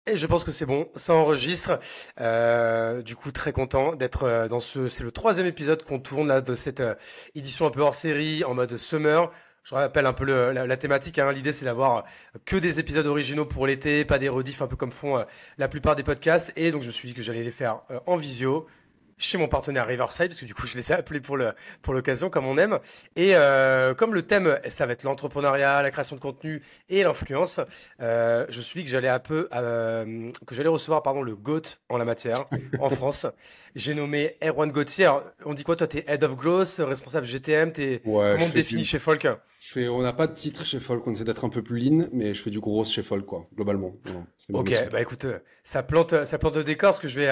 Et je pense que c'est bon, ça enregistre. Du coup, très content d'être dans ce. C'est le troisième épisode qu'on tourne là de cette édition un peu hors série en mode summer. Je rappelle un peu la thématique, hein. L'idée, c'est d'avoir que des épisodes originaux pour l'été, pas des rediffs un peu comme font la plupart des podcasts. Et donc, je me suis dit que j'allais les faire en visio chez mon partenaire Riverside, parce que du coup, je les ai appelés pour l'occasion, comme on aime. Et comme le thème, ça va être l'entrepreneuriat, la création de contenu et l'influence, je me suis dit que que j'allais recevoir, pardon, le GOAT en la matière en France. J'ai nommé Erwan Gauthier. Alors, on dit quoi, toi, t'es Head of Growth, responsable GTM, Ouais, comment on te définit chez Folk? on n'a pas de titre chez Folk, on essaie d'être un peu plus lean, mais je fais du gros chez Folk, quoi, globalement. Voilà, c'est mon Ok, métier. bah écoute, ça plante le décor. Ce que je vais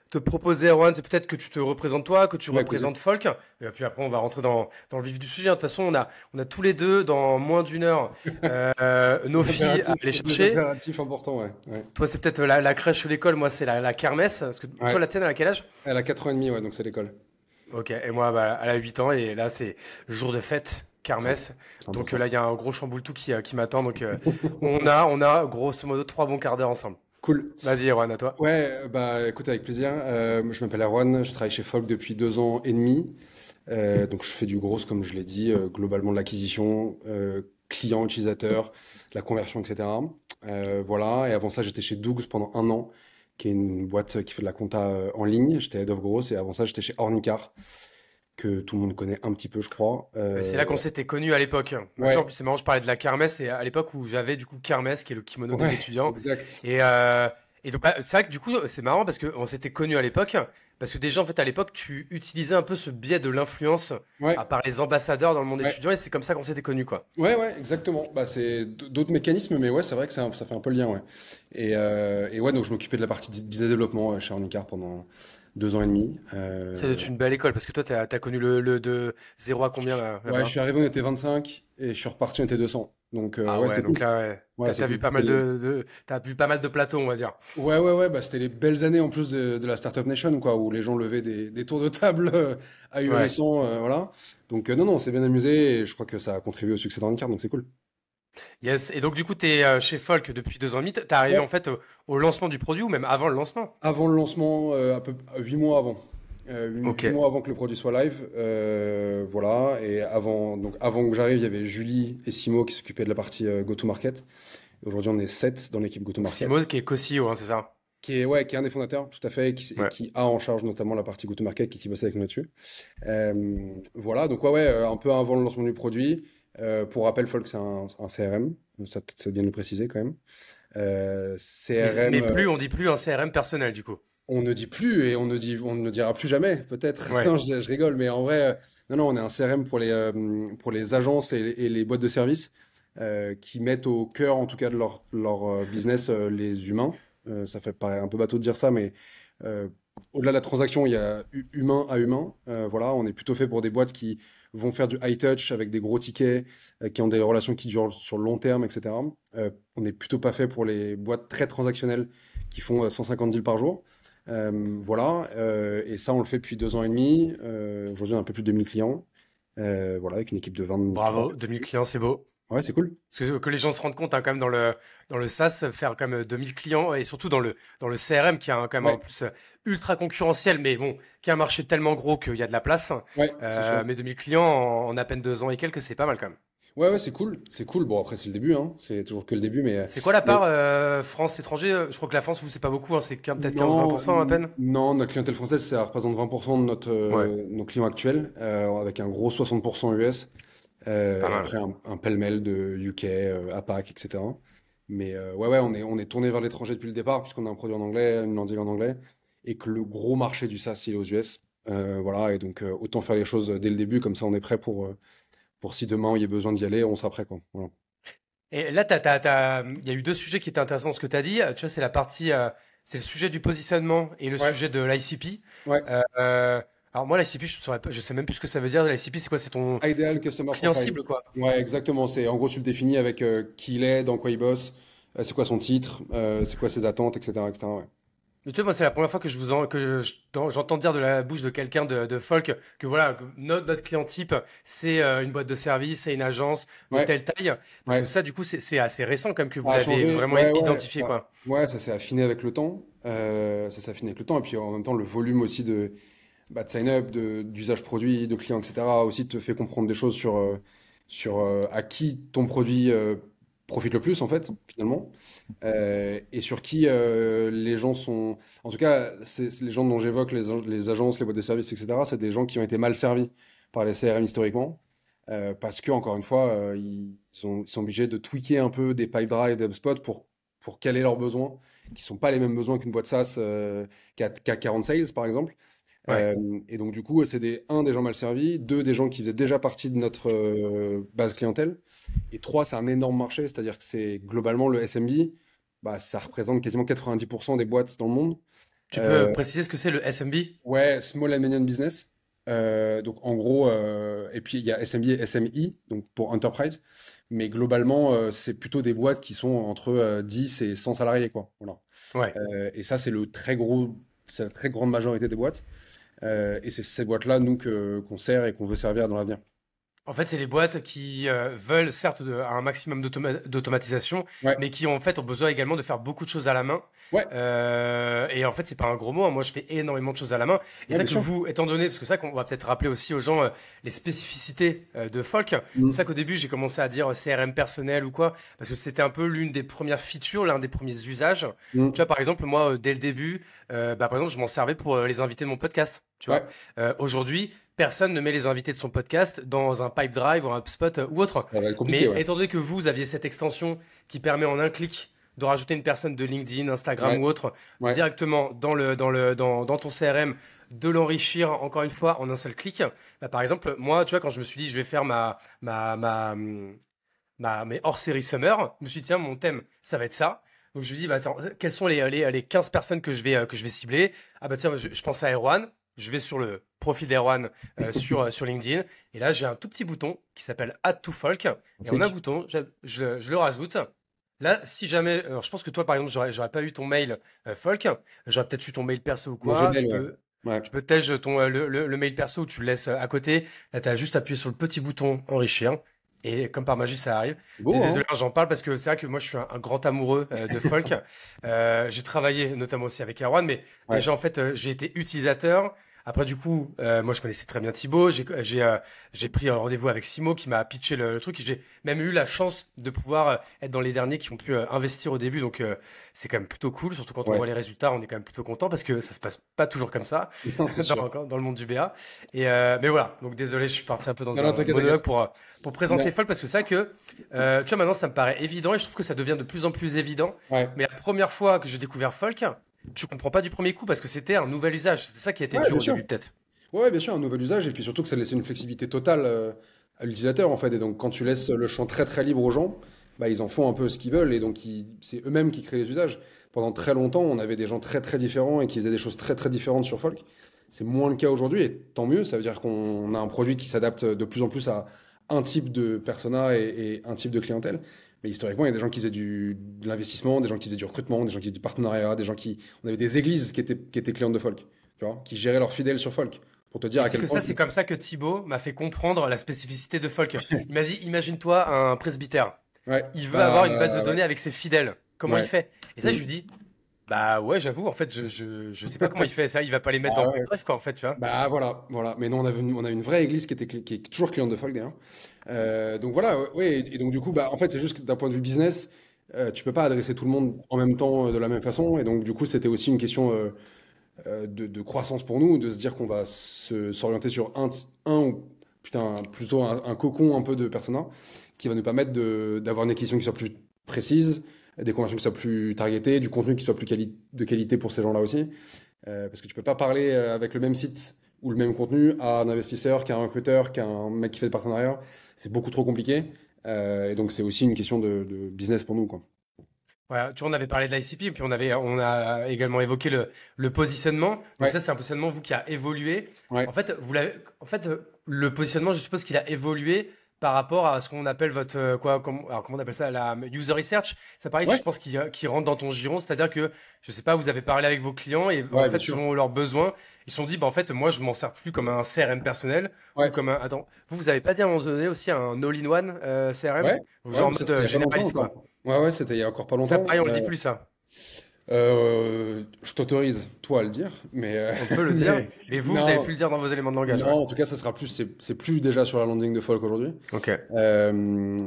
te proposer, Erwan, c'est peut-être que tu te représentes toi, que tu Ouais, avec plaisir. représentes Folk. Et puis après, on va rentrer dans le vif du sujet, hein. De toute façon, on a tous les deux, dans moins d'une heure, nos filles à aller Des chercher. impératifs importants, ouais. Ouais. Toi, c'est peut-être la crèche ou l'école. Moi, c'est la kermesse. Parce que toi, Ouais. la tienne, elle a quel âge? Elle a 4 ans et demi, ouais, donc c'est l'école. Ok, et moi, bah, elle a 8 ans. Et là, c'est jour de fête, C'est kermesse. c'est Donc important. là, il y a un gros chamboule tout qui m'attend. Donc on a grosso modo 3 bons quarts d'heure ensemble. Cool. Vas-y, Erwan, à toi. Ouais, bah écoute, avec plaisir. Je m'appelle Erwan, je travaille chez Folk depuis 2 ans et demi. Donc je fais du gros, comme je l'ai dit, globalement de l'acquisition, client, utilisateur, la conversion, etc. Voilà, et avant ça, j'étais chez Dougs pendant 1 an, qui est une boîte qui fait de la compta en ligne. J'étais head of growth, et avant ça, j'étais chez Ornicar, que tout le monde connaît un petit peu, je crois. C'est là qu'on s'était connus à l'époque. Moi, tu vois, en Ouais, plus, c'est marrant, je parlais de la kermesse, et à l'époque où j'avais du coup kermesse, qui est le kimono des ouais, étudiants. exact. Et, euh, et donc, bah, c'est vrai que du coup, c'est marrant parce qu'on s'était connus à l'époque, parce que déjà, en fait, à l'époque, tu utilisais un peu ce biais de l'influence Ouais, à part les ambassadeurs dans le monde ouais. étudiant, et c'est comme ça qu'on s'était connus, quoi. Ouais, ouais, exactement. Bah, c'est d'autres mécanismes, mais ouais, c'est vrai que ça fait un peu le lien, ouais. Et ouais, donc je m'occupais de la partie business développement chez Ornicar pendant 2 ans et demi. Ça doit être une belle école, parce que toi, t'as connu le de zéro à combien Ouais, je là-bas? suis arrivé, on était 25 et je suis reparti, on était 200. Donc Ah ouais, ouais, c'est donc cool. là, ouais, Ouais, t'as c'est vu cool. pas mal t'as vu pas mal de plateaux, on va dire. Ouais, ouais, ouais, bah c'était les belles années en plus de la Startup Nation, quoi, où les gens levaient des tours de table Ouais. ahurissants, voilà. Donc non, non, on s'est bien amusé et je crois que ça a contribué au succès d'Ornicar, donc c'est cool. Yes. Et donc, du coup, t'es chez Folk depuis 2 ans et demi. T'es arrivé en Ouais. fait au lancement du produit ou même avant le lancement? Avant le lancement, à peu 8 mois avant. Ok. 8 mois avant que le produit soit live, voilà. Et avant que j'arrive, il y avait Julie et Simo qui s'occupaient de la partie go-to-market. Aujourd'hui, on est 7 dans l'équipe Donc go-to-market, Simoz qui est co-CEO, hein, c'est ça? qui est un des fondateurs, tout à fait, et Ouais. qui a en charge notamment la partie go-to-market, qui bosse avec nous là-dessus. Voilà, donc ouais, ouais, un peu avant le lancement du produit. Pour rappel, Folk, c'est un CRM, ça vient de le préciser quand même. Mais CRM, plus, on dit plus un CRM personnel, du coup. on ne dit plus et on ne dira plus jamais, peut-être. Ouais. Non, je rigole, mais en vrai, non, non, on est un CRM pour les agences et les boîtes de services qui mettent au cœur, en tout cas, de leur business, les humains. Ça fait paraît un peu bateau de dire ça, mais euh, au-delà de la transaction, il y a humain à humain. Voilà, on est plutôt fait pour des boîtes qui vont faire du high touch avec des gros tickets, qui ont des relations qui durent sur le long terme, etc. On n'est plutôt pas fait pour les boîtes très transactionnelles qui font 150 deals par jour. Voilà, et ça, on le fait depuis 2 ans et demi. Aujourd'hui, on a un peu plus de 2000 clients. Voilà, avec une équipe de 23 Bravo, 2000 clients, c'est beau. Ouais, c'est cool. Parce que les gens se rendent compte, hein, quand même, dans le SaaS, faire quand même 2000 clients, et surtout dans le CRM, qui a quand même en Ouais, plus ultra concurrentiel, mais bon, qui a un marché tellement gros qu'il y a de la place. ouais, c'est sûr. Mais 2000 clients en à peine 2 ans et quelques, c'est pas mal quand même. Ouais, ouais, c'est cool. C'est cool. Bon, après, c'est le début, hein. C'est toujours que le début, C'est quoi la mais part France-étranger? Je crois que la France, vous, c'est pas beaucoup, hein, c'est peut-être non, 15-20% à peine. non, notre clientèle française, ça représente 20% de Ouais, nos clients actuels, avec un gros 60% US, pas et mal. après un pêle-mêle de UK, APAC, etc. Mais ouais, ouais, on est tourné vers l'étranger depuis le départ, puisqu'on a un produit en anglais, une landing en anglais, et que le gros marché du SaaS, il est aux US. Voilà, et donc autant faire les choses dès le début, comme ça on est prêt pour si demain il y a besoin d'y aller, on sera prêt, quoi. Voilà. Et là, il y a eu deux sujets qui étaient intéressants dans ce que tu as dit. Tu vois, c'est le sujet du positionnement et le Ouais, sujet de l'ICP. ouais. Alors moi, l'ICP, je sais même plus ce que ça veut dire. L'ICP, c'est quoi? Ideal C'est ton Customer client Profile. cible, quoi. Ouais, exactement. C'est en gros tu le définis avec qui il est, dans quoi il bosse, c'est quoi son titre, c'est quoi ses attentes, etc., etc. Ouais. Mais tu vois, moi, c'est la première fois que j'entends dire de la bouche de quelqu'un de folk que voilà, que notre client type, c'est une boîte de service, c'est une agence de Ouais, telle taille. Parce que ouais. ça, du coup, c'est assez récent quand même que vous Ça a l'avez changé. vraiment Ouais, ouais. identifié, quoi. Ouais, ça s'est affiné avec le temps. Ça s'est affiné avec le temps. Et puis en même temps, le volume aussi de sign-up, d'usage produit, de clients, etc. aussi te fait comprendre des choses sur à qui ton produit profite le plus, en fait, finalement. Et sur qui les gens sont. En tout cas, c'est les gens dont j'évoque, les agences, les boîtes de services, etc., c'est des gens qui ont été mal servis par les CRM historiquement. Parce que, encore une fois, ils sont obligés de tweaker un peu des Pipedrive, des HubSpot pour caler leurs besoins, qui sont pas les mêmes besoins qu'une boîte SaaS qui a 40 sales, par exemple. Ouais. Et donc, du coup, c'est des gens mal servis, deux, des gens qui faisaient déjà partie de notre base clientèle, et trois, c'est un énorme marché, c'est-à-dire que c'est globalement le SMB, bah, ça représente quasiment 90% des boîtes dans le monde. Tu peux Euh, préciser ce que c'est le SMB? ouais, Small and Medium Business. Donc, en gros, et puis il y a SMB et SMI, donc pour Enterprise. Mais globalement, c'est plutôt des boîtes qui sont entre 10 et 100 salariés, quoi. Voilà. Ouais. Et ça, c'est la très grande majorité des boîtes. Et c'est ces boîtes-là, nous, qu'on sert et qu'on veut servir dans l'avenir. En fait, c'est les boîtes qui veulent certes un maximum d'automatisation, Ouais, mais qui en fait ont besoin également de faire beaucoup de choses à la main. ouais, Et en fait, c'est pas un gros mot, hein. Moi, je fais énormément de choses à la main. Et ouais, ça bien que sûr. vous, étant donné, parce que ça qu'on va peut-être rappeler aussi aux gens les spécificités de Folk. C'est Mm, ça qu'au début j'ai commencé à dire CRM personnel ou quoi, parce que c'était un peu l'une des premières features, l'un des premiers usages. Tu vois, mm, par exemple, moi, dès le début, bah, par exemple, je m'en servais pour les invités de mon podcast. Tu vois, ouais, aujourd'hui. Personne ne met les invités de son podcast dans un pipe drive ou un HubSpot ou autre. ça va être compliqué, Mais ouais. étant donné que vous aviez cette extension qui permet en un clic de rajouter une personne de LinkedIn, Instagram Ouais, ou autre ouais, directement dans ton CRM, de l'enrichir encore une fois en un seul clic. Bah, par exemple, moi, tu vois, quand je me suis dit je vais faire mes hors-série summer, je me suis dit tiens, mon thème, ça va être ça. Donc je me dis bah attends, quelles sont les 15 personnes que je vais cibler? Ah bah tiens, je pense à Erwan. Je vais sur le profil d'Erwan sur LinkedIn. Et là, j'ai un tout petit bouton qui s'appelle Add to Folk. Et en un Afrique. bouton, je le rajoute. Là, si jamais, alors je pense que toi, par exemple, j'aurais pas eu ton mail Folk, j'aurais peut-être eu ton mail perso ou Mon quoi. Gmail, ouais. Ouais. Tu peux tège le mail perso, tu le laisses à côté. Là, tu as juste appuyé sur le petit bouton enrichir. Et comme par magie, ça arrive. Beau, Désolé, hein? hein, j'en parle parce que c'est vrai que moi, je suis un grand amoureux de folk. J'ai travaillé notamment aussi avec Erwan, mais Ouais. déjà, en fait, j'ai été utilisateur. Après, du coup, moi, je connaissais très bien Thibaut. J'ai pris un rendez-vous avec Simo qui m'a pitché le truc. Et j'ai même eu la chance de pouvoir être dans les derniers qui ont pu investir au début. Donc, c'est quand même plutôt cool. Surtout quand on Ouais. voit les résultats, on est quand même plutôt content parce que ça se passe pas toujours comme ça Non, c'est sûr. dans le monde du BA. Mais voilà. Donc, désolé, je suis parti un peu dans Non, non, un t'inquiète, monologue t'inquiète. pour présenter Mais- Folk parce que c'est vrai que, tu vois, maintenant, ça me paraît évident et je trouve que ça devient de plus en plus évident. Ouais. Mais la première fois que j'ai découvert Folk, tu comprends pas du premier coup parce que c'était un nouvel usage. C'est ça qui a été Ouais, dur bien au sûr. début, peut-être. Ouais, bien sûr, un nouvel usage, et puis surtout que ça laissait une flexibilité totale à l'utilisateur, en fait. Et donc, quand tu laisses le champ très très libre aux gens, bah, ils en font un peu ce qu'ils veulent, et donc c'est eux-mêmes qui créent les usages. Pendant très longtemps, on avait des gens très très différents et qui faisaient des choses très très différentes sur Folk. C'est moins le cas aujourd'hui, et tant mieux, ça veut dire qu'on a un produit qui s'adapte de plus en plus à un type de persona et un type de clientèle. Mais historiquement, il y a des gens qui faisaient de l'investissement, des gens qui faisaient du recrutement, des gens qui faisaient du partenariat, des gens qui... On avait des églises qui étaient clientes de Folk, tu vois, qui géraient leurs fidèles sur Folk. Pour te dire Et à tu sais quel que point. ça, c'est comme ça que Thibaut m'a fait comprendre la spécificité de Folk. Il m'a dit, imagine-toi un presbytère. Ouais, Il veut avoir une base de bah ouais, données avec ses fidèles. Comment il ouais. fait? Et ça, Mm. je lui dis, bah ouais, j'avoue, en fait, je sais pas comment il fait ça. Il va pas les mettre Ah dans ouais. bref, quoi, en fait, tu vois. Bah voilà, voilà. Mais non, on a une vraie église qui est toujours cliente de Folk d'ailleurs. Donc voilà, ouais, ouais, et donc du coup, bah en fait, c'est juste que d'un point de vue business, tu peux pas adresser tout le monde en même temps de la même façon. Et donc du coup, c'était aussi une question de croissance pour nous, de se dire qu'on va s'orienter sur un ou putain, plutôt un cocon un peu de persona qui va nous permettre d'avoir une acquisition qui soit plus précise, des conversions qui soient plus targetées, du contenu qui soit plus de qualité pour ces gens-là aussi. Parce que tu peux pas parler avec le même site ou le même contenu à un investisseur, qu'à un recruteur, qu'à un mec qui fait des partenariats. C'est beaucoup trop compliqué. Et donc c'est aussi une question de business pour nous, quoi. Voilà, tu vois, on avait parlé de l'ICP, et puis on a également évoqué le positionnement. Donc Ouais, ça, c'est un positionnement, vous, qui a évolué. ouais. En fait, le positionnement, je suppose qu'il a évolué par rapport à ce qu'on appelle votre alors comment on appelle ça, la user research. Ça pareil, je Ouais, pense qu'il rentre dans ton giron, c'est-à-dire que je sais pas, vous avez parlé avec vos clients et en ouais, bien fait sûr. selon leurs besoins, ils se sont dit bah en fait moi je m'en sers plus comme un CRM personnel ou Ouais, comme un attends, vous avez pas dit à un moment donné aussi un all-in-one CRM ouais, ou ouais, genre en mais ça mode c'était il y a pas longtemps généraliste quoi. encore. Ouais, ouais, c'était il y a encore pas Ça longtemps. pareil, on le dit plus ça. Je t'autorise, toi, à le dire, On peut le dire, mais mais vous avez pu non, le dire dans vos éléments de langage, non, ouais. en tout cas, ça sera plus, c'est plus déjà sur la landing de Folk aujourd'hui. Ok.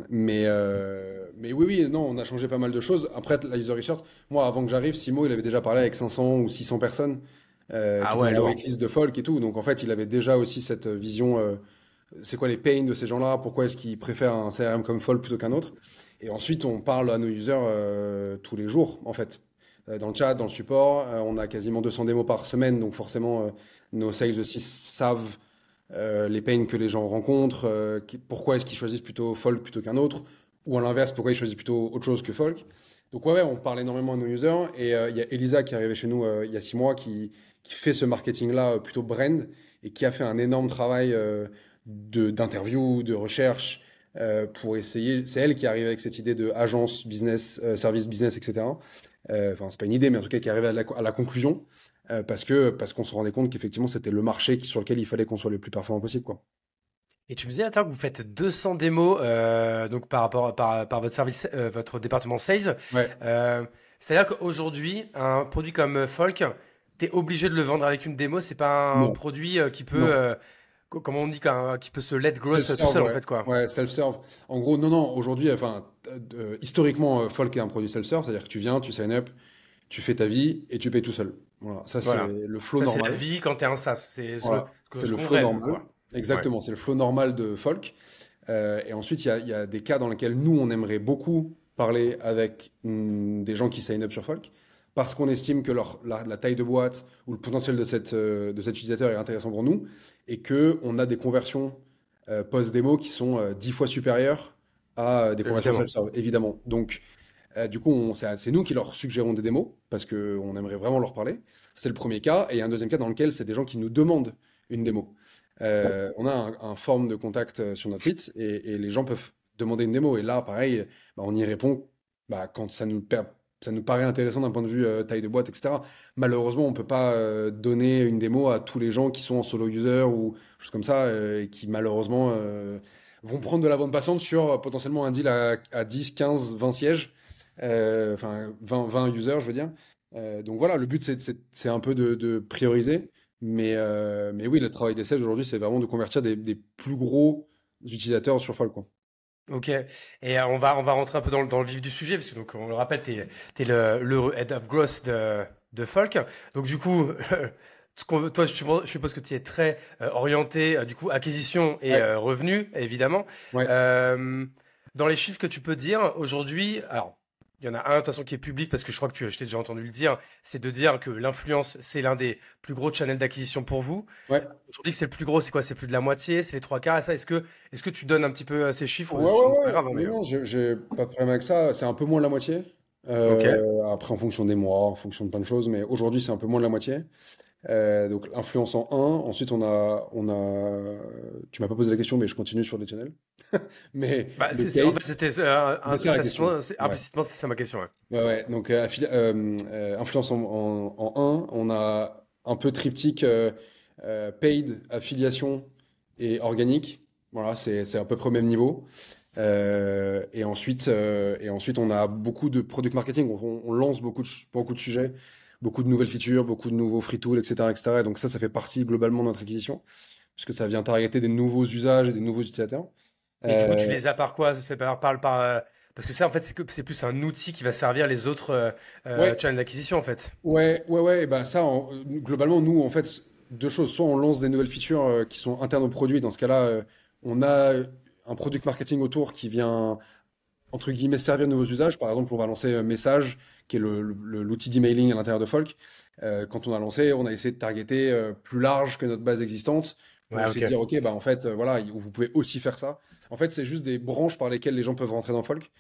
Mais oui, oui, non, on a changé pas mal de choses. Après, la user research, moi, avant que j'arrive, Simo, il avait déjà parlé avec 500 ou 600 personnes Ah qui étaient ouais, dans la lourd. waitlist de Folk et tout. Donc, en fait, il avait déjà aussi cette vision. C'est quoi les pains de ces gens-là? Pourquoi est-ce qu'ils préfèrent un CRM comme Folk plutôt qu'un autre? Et ensuite, on parle à nos users tous les jours, en fait. Dans le chat, dans le support, on a quasiment 200 démos par semaine, donc forcément, nos sales aussi savent les pains que les gens rencontrent, pourquoi est-ce qu'ils choisissent plutôt folk plutôt qu'un autre, ou à l'inverse, pourquoi ils choisissent plutôt autre chose que folk. Donc ouais, ouais, on parle énormément à nos users, et il y a Elisa qui est arrivée chez nous il y a 6 mois, qui fait ce marketing-là plutôt brand, et qui a fait un énorme travail d'interview, de recherche, pour essayer, c'est elle qui est arrivée avec cette idée de agence business, service business, etc. Enfin, c'est pas une idée, mais en tout cas qui est arrivée à la conclusion parce qu'on se rendait compte qu'effectivement c'était le marché sur lequel il fallait qu'on soit le plus performant possible, quoi. Et tu me disais, attends, que vous faites 200 démos donc par rapport par votre service, votre département sales. Ouais. Euh, C'est-à-dire qu'aujourd'hui, un produit comme Folk, tu es obligé de le vendre avec une démo. C'est pas un Non, produit qui peut, non. comment on dit, qui peut se let growth tout Self-serve, seul en ouais. fait, quoi. Ouais, self-serve. En gros, non, non, aujourd'hui, enfin, historiquement, Folk est un produit self-serve, c'est-à-dire que tu viens, tu sign up, tu fais ta vie et tu payes tout seul. Voilà, ça c'est Voilà. le flow Ça, c'est la normal. vie quand tu es un SaaS. C'est Voilà, c'est ce le qu'on flow rêve, normal. quoi. Ouais. Exactement, c'est le flow normal de Folk. Et ensuite, il y a des cas dans lesquels nous, on aimerait beaucoup parler avec des gens qui sign up sur Folk, parce qu'on estime que la taille de boîte ou le potentiel de cet utilisateur est intéressant pour nous, et que on a des conversions post-démo qui sont 10 fois supérieures à des conversions Évidemment. self-serve, évidemment. Donc, du coup, c'est nous qui leur suggérons des démos, parce qu'on aimerait vraiment leur parler. C'est le premier cas. Et il y a un deuxième cas dans lequel c'est des gens qui nous demandent une démo. On a un forme de contact sur notre site et les gens peuvent demander une démo. Et là, pareil, bah, on y répond quand ça nous paraît intéressant d'un point de vue taille de boîte, etc. Malheureusement, on peut pas donner une démo à tous les gens qui sont en solo user ou choses comme ça et qui malheureusement vont prendre de la bande passante sur potentiellement un deal à 10, 15, 20 sièges, enfin 20 users, je veux dire. Donc voilà, le but c'est un peu de prioriser. Mais oui, le travail des sales aujourd'hui, c'est vraiment de convertir des plus gros utilisateurs sur Fall, quoi. Ok, et on va rentrer un peu dans le vif du sujet, parce que donc, on le rappelle, t'es le Head of Growth de Folk. Donc du coup, toi, je suppose que tu es très orienté, du coup, acquisition et Ouais, revenus, évidemment. ouais, Euh, dans les chiffres que tu peux dire, aujourd'hui, alors, il y en a un, de toute façon, qui est public, parce que je crois que je t'ai déjà entendu le dire, c'est de dire que l'influence, c'est l'un des plus gros channels d'acquisition pour vous. ouais. Aujourd'hui, que c'est le plus gros, c'est quoi? C'est plus de la moitié, c'est les trois quarts. Et ça, est-ce que tu donnes un petit peu ces chiffres? Ouais, Sinon, c'est ouais, pas ouais. grave, hein, mais Non, non, j'ai pas de problème avec ça. C'est un peu moins de la moitié. ok. Après, en fonction des mois, en fonction de plein de choses, mais aujourd'hui, c'est un peu moins de la moitié. Donc, influence en un. Ensuite, tu m'as pas posé la question, mais je continue sur les channels. Mais Bah, le en paid, fait, c'était c'est ça la question. Ouais. implicitement, c'était ça ma question. Ouais. Ouais, ouais. Donc, influence en un, on a un peu triptyque paid, affiliation et organique. Voilà, c'est à peu près au même niveau. Et ensuite, on a beaucoup de product marketing. On lance beaucoup de sujets, beaucoup de nouvelles features, beaucoup de nouveaux free tools, etc., etc. Et donc ça fait partie globalement de notre acquisition, puisque ça vient targeter des nouveaux usages et des nouveaux utilisateurs. Et du coup, tu Euh, les as par quoi? C'est parce que ça, en fait, c'est plus un outil qui va servir les autres ouais, channels d'acquisition, en fait. ouais, ouais, ouais. Et ben ça, globalement, nous, en fait, deux choses. Soit on lance des nouvelles features qui sont internes au produit. Dans ce cas-là, on a un product marketing autour qui vient entre guillemets servir de nouveaux usages. Par exemple, on va lancer Message, qui est l'outil d'emailing à l'intérieur de Folk. Quand on a lancé, on a essayé de targeter plus large que notre base existante pour Ouais, essayer de dire, ok. OK, bah en fait, voilà, vous pouvez aussi faire ça. En fait, c'est juste des branches par lesquelles les gens peuvent rentrer dans Folk.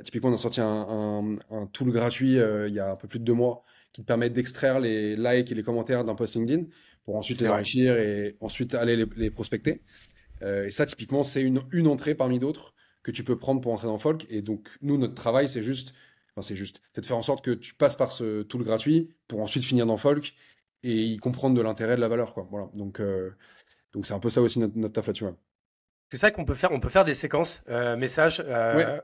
Typiquement, on a sorti un tool gratuit il y a un peu plus de 2 mois qui te permet d'extraire les likes et les commentaires d'un post LinkedIn pour ensuite les C'est vrai. enrichir et ensuite aller les prospecter. Et ça, typiquement, c'est une entrée parmi d'autres que tu peux prendre pour entrer dans Folk. Et donc, nous, notre travail, c'est de faire en sorte que tu passes par ce tool gratuit pour ensuite finir dans Folk et y comprendre de l'intérêt, de la valeur, quoi. Voilà. Donc c'est un peu ça aussi notre taf là-dessus. Ouais. C'est ça on peut faire des séquences messages. Ouais,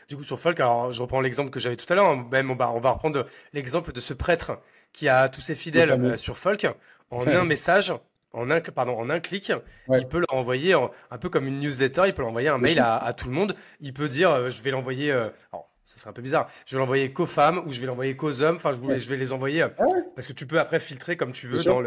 Du coup, sur Folk, alors je reprends l'exemple que j'avais tout à l'heure, hein. Même on va reprendre l'exemple de ce prêtre qui a tous ses le fidèles fameux. sur Folk en un message, en un clic. Ouais, Il peut leur envoyer un peu comme une newsletter. Il peut leur envoyer un bien mail sûr. à tout le monde. Il peut dire, je vais l'envoyer. Alors, ça serait un peu bizarre. Je vais l'envoyer qu'aux femmes ou je vais l'envoyer qu'aux hommes. Enfin, Ouais. je vais les envoyer Ah ouais, parce que tu peux après filtrer comme tu bien veux sûr.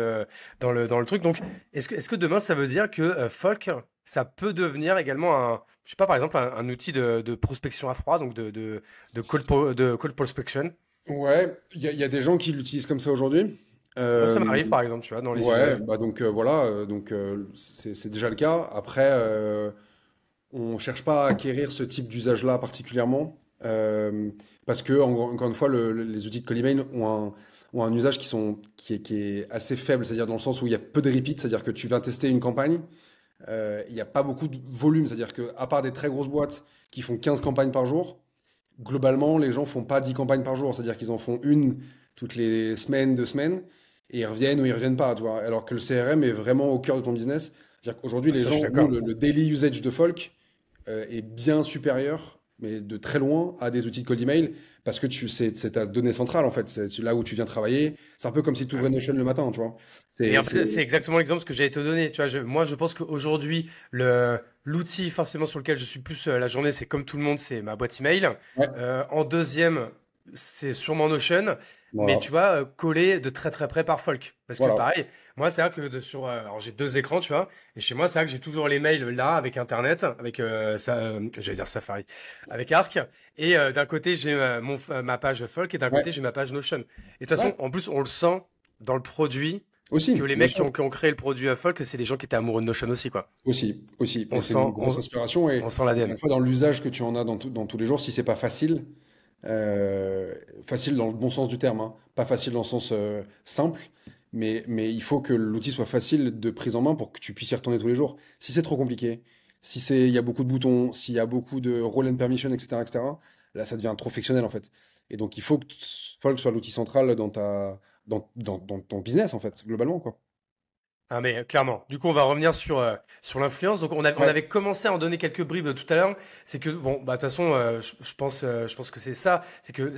dans le truc. Donc, est-ce que demain ça veut dire que Folk ça peut devenir également je sais pas, par exemple, un outil de prospection à froid, donc de cold prospection. Ouais, il y a des gens qui l'utilisent comme ça aujourd'hui. Moi, ça Euh, m'arrive, par exemple, tu vois, dans les ouais, usages. bah donc voilà, c'est déjà le cas. Après, on cherche pas à acquérir ce type d'usage-là particulièrement, parce que encore une fois, les outils de Colymail ont un usage qui est assez faible, c'est-à-dire dans le sens où il y a peu de repeats, c'est-à-dire que tu vas tester une campagne, il n'y a pas beaucoup de volume, c'est-à-dire que à part des très grosses boîtes qui font 15 campagnes par jour, globalement, les gens font pas 10 campagnes par jour, c'est-à-dire qu'ils en font une toutes les semaines, 2 semaines, et ils reviennent ou ils reviennent pas, tu vois. Alors que le CRM est vraiment au cœur de ton business. C'est-à-dire qu'aujourd'hui, Ah, les ça, je suis gens, nous, d'accord. le daily usage de Folk est bien supérieur, mais de très loin, à des outils de cold email, parce que c'est ta donnée centrale, en fait. C'est là où tu viens travailler. C'est un peu comme si tu ouvrais Notion le matin, tu vois. Et C'est, en c'est- fait, c'est exactement l'exemple que j'allais te donner. Tu vois, moi, je pense qu'aujourd'hui, l'outil forcément sur lequel je suis plus la journée, c'est comme tout le monde, c'est ma boîte email. Ouais, En deuxième, c'est sûrement Notion. Mais voilà. tu vois, collé de très très près par Folk. Parce que Voilà. pareil, moi, c'est vrai que alors j'ai deux écrans, tu vois. Et chez moi, c'est vrai que j'ai toujours les mails là, avec Internet, avec j'allais dire Safari, avec Arc. Et d'un côté, j'ai ma page Folk et d'un Ouais. côté, j'ai ma page Notion. Et de toute façon, Ouais. en plus, on le sent dans le produit que Aussi, les bien mecs sûr. qui ont créé le produit à Folk, c'est des gens qui étaient amoureux de Notion aussi, quoi. Aussi, aussi. On Mais c'est une sent, grosse on, inspiration. Et on sent encore une l'ADN. fois, dans l'usage que tu en as dans tous les jours, si c'est pas facile, facile dans le bon sens du terme, hein, pas facile dans le sens simple, mais il faut que l'outil soit facile de prise en main pour que tu puisses y retourner tous les jours. Si c'est trop compliqué, si il y a beaucoup de boutons, s'il y a beaucoup de role and permission, etc., etc., là, ça devient trop fictionnel, en fait. Et donc, il faut que Folk soit l'outil central dans ton business, en fait, globalement, quoi. Ah mais clairement. Du coup, on va revenir sur l'influence. Donc on Ouais, avait commencé à en donner quelques bribes tout à l'heure. C'est que bon, bah de toute façon, je pense que c'est ça. C'est que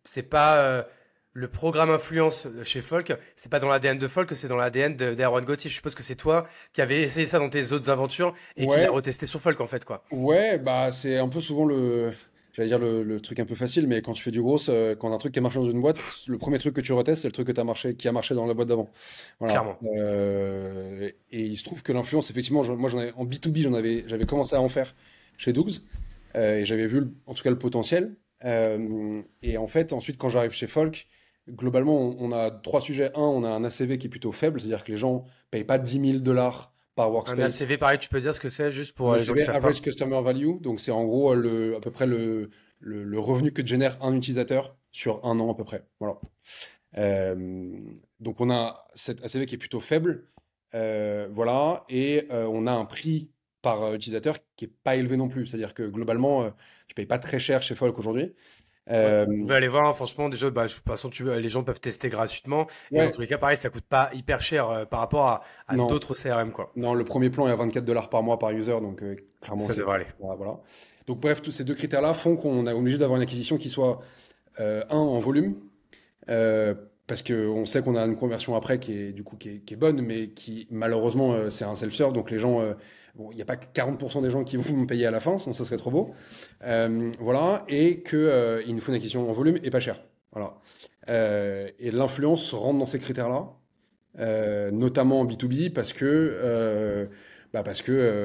c'est pas le programme influence chez Folk. C'est pas dans l'ADN de Folk, c'est dans l'ADN d'Erwan Gauthier. Je suppose que c'est toi qui avais essayé ça dans tes autres aventures et qui l'a ouais, retesté sur Folk en fait quoi. ouais, bah c'est un peu souvent j'allais dire le truc un peu facile, mais quand tu fais du gros, quand un truc qui a marché dans une boîte, le premier truc que tu retestes, c'est le truc qui a marché dans la boîte d'avant. Voilà. Clairement. Et il se trouve que l'influence, effectivement, moi en B2B, j'avais commencé à en faire chez Dougs, et j'avais vu en tout cas le potentiel. Et en fait, ensuite, quand j'arrive chez Folk, globalement, on a trois sujets. Un, on a un ACV qui est plutôt faible, c'est-à-dire que les gens payent pas 10 000 $ par Un workspace. ACV pareil, tu peux dire ce que c'est juste Un pour les gens qui ACV, savent pas. Average Customer Value, donc c'est en gros à peu près le revenu que génère un utilisateur sur un an à peu près. Voilà. Euh, donc on a cet ACV qui est plutôt faible, voilà, et on a un prix par utilisateur qui est pas élevé non plus. C'est-à-dire que globalement, tu payes pas très cher chez Folk aujourd'hui. Ouais. Euh, Vous pouvez aller voir, hein, franchement, déjà, bah, de toute façon, les gens peuvent tester gratuitement. Et dans ouais, tous les cas, pareil, ça coûte pas hyper cher par rapport à non, d'autres CRM, quoi. non, le premier plan est à 24 $ par mois par user, donc clairement Ça c'est devrait aller. voilà, voilà. Donc bref, tous ces deux critères-là font qu'on est obligé d'avoir une acquisition qui soit un en volume. Euh, Parce qu'on sait qu'on a une conversion après qui est du coup qui est bonne, mais qui malheureusement c'est un self-serve, donc les gens, bon, il n'y a pas que 40% des gens qui vont me payer à la fin, sinon ça serait trop beau. Voilà, et que il nous faut une acquisition en volume et pas cher. Voilà. Et l'influence rentre dans ces critères-là, notamment en B2B parce que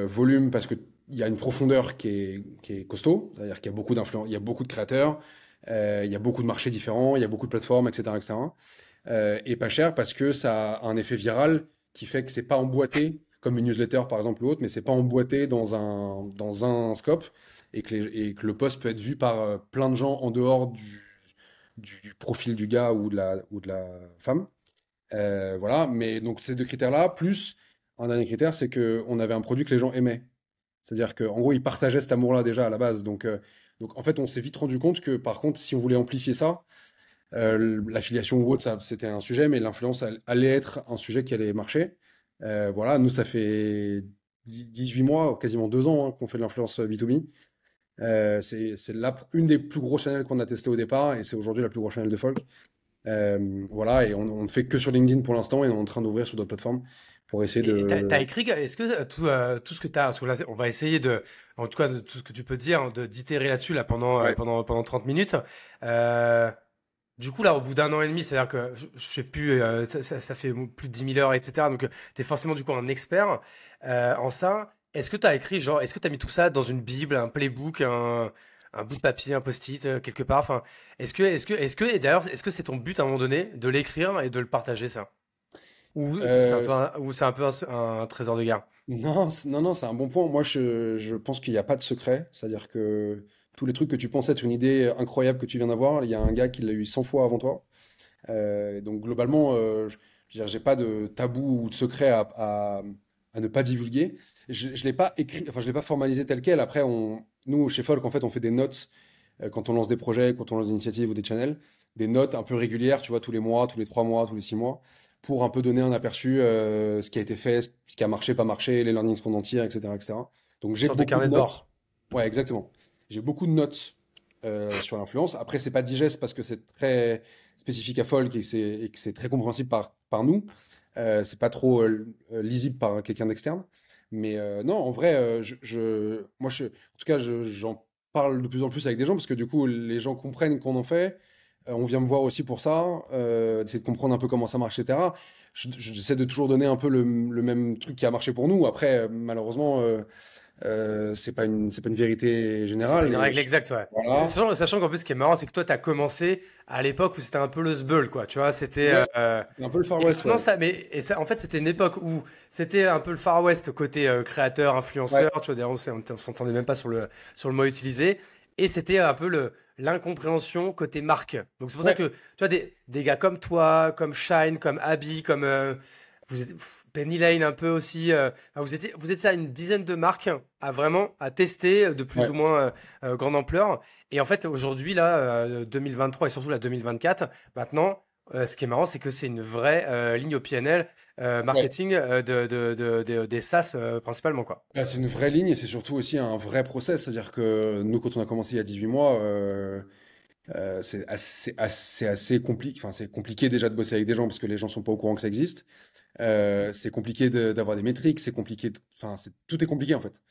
volume, parce que il y a une profondeur qui est costaud, c'est-à-dire qu'il y a beaucoup d'influence, il y a beaucoup de créateurs. Il y a beaucoup de marchés différents, il y a beaucoup de plateformes, etc., etc. Et pas cher parce que ça a un effet viral qui fait que c'est pas emboîté comme une newsletter par exemple ou autre, mais c'est pas emboîté dans un scope et que le post peut être vu par plein de gens en dehors du profil du gars ou de la femme. Voilà, mais donc ces deux critères-là, plus un dernier critère, c'est qu'on avait un produit que les gens aimaient. C'est-à-dire qu'en gros, ils partageaient cet amour-là déjà à la base. Donc en fait, on s'est vite rendu compte que par contre, si on voulait amplifier ça, l'affiliation ou autre, ça, c'était un sujet, mais l'influence allait être un sujet qui allait marcher. Voilà, nous, ça fait 18 mois, quasiment 2 ans qu'on fait de l'influence B2B. C'est une des plus grosses channels qu'on a testé au départ et c'est aujourd'hui la plus grosse channel de folk. Voilà, et on ne fait que sur LinkedIn pour l'instant et on est en train d'ouvrir sur d'autres plateformes pour essayer Et t'as de. écrit, est-ce que tout ce que t'as, parce que là, on va essayer de, en tout cas, de tout ce que tu peux dire, hein, d'itérer là-dessus là Ouais. pendant 30 minutes. Euh, du coup, là, au bout d'un an et demi, c'est-à-dire que je sais plus, ça fait plus de 10 000 heures, etc. Donc, tu es forcément du coup un expert en ça. Est-ce que tu as écrit, genre, est-ce que tu as mis tout ça dans une Bible, un playbook, un bout de papier, un post-it, quelque part? Enfin, et d'ailleurs, est-ce que c'est ton but à un moment donné de l'écrire et de le partager, ça? Ou Euh, ou c'est un peu un trésor de guerre? non, non, non, c'est un bon point. Moi, je pense qu'il n'y a pas de secret. C'est-à-dire que tous les trucs que tu penses être une idée incroyable que tu viens d'avoir, il y a un gars qui l'a eu 100 fois avant toi. Donc globalement, je veux dire, j'ai pas de tabou ou de secret à ne pas divulguer. Je l'ai pas écrit, enfin je l'ai pas formalisé tel quel. Après, nous chez Folk, en fait, on fait des notes quand on lance des projets, quand on lance des initiatives ou des channels, des notes un peu régulières, tu vois, tous les mois, tous les 3 mois, tous les 6 mois, pour un peu donner un aperçu ce qui a été fait, ce qui a marché, pas marché, les learnings qu'on en tire, etc., etc. Donc Une j'ai sorte de beaucoup de carnet de notes. bord. Ouais, exactement. J'ai beaucoup de notes sur l'influence. Après, c'est pas digeste parce que c'est très spécifique à Folk et que c'est très compréhensible par nous. C'est pas trop lisible par quelqu'un d'externe. Mais non, en vrai, en tout cas, j'en parle de plus en plus avec des gens parce que du coup, les gens comprennent qu'on en fait. On vient me voir aussi pour ça, d'essayer de comprendre un peu comment ça marche, etc. J'essaie de toujours donner un peu le même truc qui a marché pour nous. Après, malheureusement, c'est pas une vérité C'est pas générale, une mais règle exacte, ouais. voilà. Sachant qu'en plus, ce qui est marrant, c'est que toi, tu as commencé à l'époque où c'était un peu le sbeul, quoi. Tu vois, c'était. Ouais, c'est un peu le Far Et West, maintenant, ouais. ça. Et ça, en fait, c'était une époque où c'était un peu le Far West côté créateur, Ouais, influenceur. Tu vois, d'ailleurs, on s'entendait même pas sur le mot utilisé. Et c'était un peu l'incompréhension côté marque. Donc, c'est pour ça ouais, que, tu vois, des gars comme toi, comme Shine, comme Abby, comme. Penny Lane un peu aussi. Enfin, vous êtes à une dizaine de marques à vraiment à tester de plus ouais. ou moins grande ampleur. Et en fait, aujourd'hui, là, 2023 et surtout la 2024, maintenant, ce qui est marrant, c'est que c'est une vraie ligne au PNL Ouais. marketing des SaaS principalement, quoi. C'est une vraie ligne et c'est surtout aussi un vrai process. C'est-à-dire que nous, quand on a commencé il y a 18 mois, c'est assez compliqué. Enfin, c'est compliqué déjà de bosser avec des gens parce que les gens sont pas au courant que ça existe. C'est compliqué d'avoir des métriques, c'est compliqué. Enfin, tout est compliqué en fait.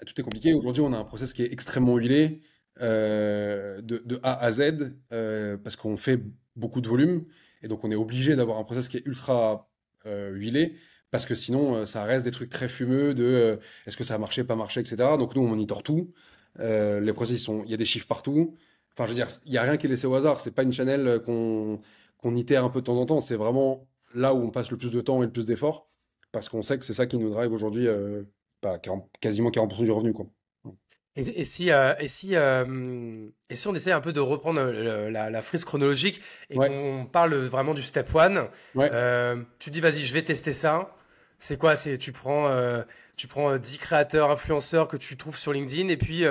Tout est compliqué. Aujourd'hui, on a un process qui est extrêmement huilé de A à Z parce qu'on fait beaucoup de volume et donc on est obligé d'avoir un process qui est ultra huilé parce que sinon ça reste des trucs très fumeux de est-ce que ça a marché, pas marché, etc. Donc nous, on monitore tout. Les process, il y a des chiffres partout. Enfin, je veux dire, il n'y a rien qui est laissé au hasard. C'est pas une channel qu'on itère un peu de temps en temps. C'est vraiment là où on passe le plus de temps et le plus d'efforts parce qu'on sait que c'est ça qui nous drive aujourd'hui, quasiment 40% du revenu, quoi. Et si on essaie un peu de reprendre la frise chronologique et Ouais, qu'on parle vraiment du step one, ouais. tu dis vas-y, je vais tester ça. C'est quoi? Tu prends 10 créateurs, influenceurs que tu trouves sur LinkedIn et puis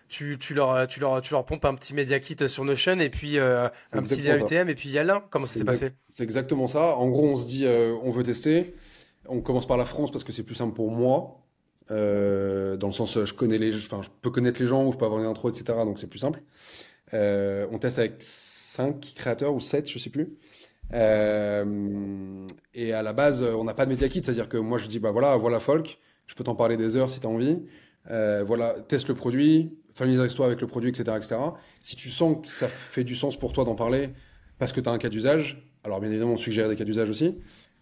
tu leur pompes un petit media kit sur Notion et puis C'est un petit lien exactement ça. UTM et puis il y a là. Comment ça s'est passé? C'est exactement ça. En gros, on se dit, on veut tester. On commence par la France parce que c'est plus simple pour moi. Dans le sens, enfin, je peux connaître les gens ou je peux avoir une intro, etc. Donc c'est plus simple. On teste avec 5 créateurs ou 7, je sais plus. Et à la base, on n'a pas de média kit, c'est-à-dire que moi je dis, bah voilà Folk, je peux t'en parler des heures si tu as envie. Voilà, teste le produit, familiarise-toi avec le produit, etc., etc. Si tu sens que ça fait du sens pour toi d'en parler parce que tu as un cas d'usage, alors bien évidemment on suggère des cas d'usage aussi.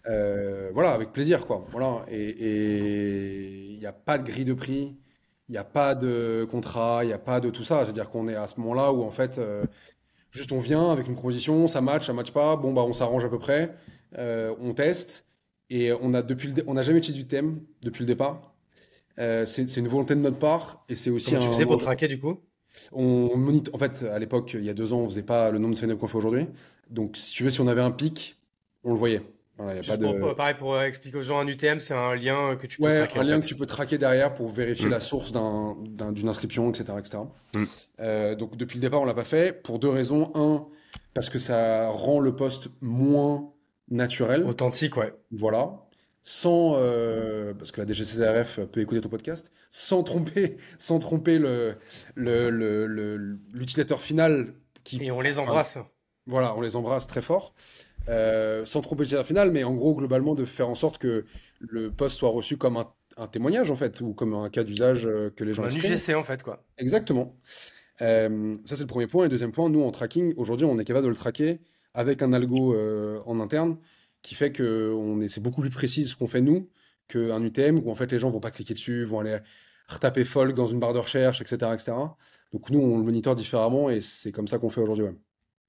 Voilà, avec plaisir, quoi. Voilà. Et il n'y a pas de grille de prix, il n'y a pas de contrat, il n'y a pas de tout ça. C'est-à-dire qu'on est à ce moment-là où en fait, juste on vient avec une proposition, ça match pas, bon bah on s'arrange à peu près, on teste et on n'a jamais utilisé du thème depuis le départ. C'est une volonté de notre part et c'est aussi Comment tu faisais pour traquer du coup? en fait, à l'époque, il y a 2 ans, on faisait pas le nombre de sign-up qu'on fait aujourd'hui. Donc, si tu veux, si on avait un pic, on le voyait. Voilà, il y a pas Juste de... pareil, pour expliquer aux gens, un UTM, c'est un lien que tu peux Ouais, traquer un en lien que fait. tu peux traquer derrière pour vérifier Mm. la source d'une inscription, etc., etc. Mm. Donc depuis le départ, on l'a pas fait pour deux raisons. Un, parce que ça rend le poste moins naturel. Authentique, ouais. Voilà. Sans, parce que la DGCCRF peut écouter ton podcast, sans tromper l'utilisateur final Et on les enfin, embrasse. voilà, on les embrasse très fort, sans tromper l'utilisateur final, mais en gros, globalement, de faire en sorte que le post soit reçu comme un témoignage, en fait, ou comme un cas d'usage que les Comme gens un expriment. UGC en fait, quoi. Exactement. Ça, c'est le premier point. Et le deuxième point, nous, en tracking, aujourd'hui, on est capable de le traquer avec un algo en interne qui fait que c'est beaucoup plus précis ce qu'on fait nous qu'un UTM où en fait les gens vont pas cliquer dessus, vont aller retaper folk dans une barre de recherche, etc., etc. Donc nous, on le monitor différemment et c'est comme ça qu'on fait aujourd'hui. Ouais.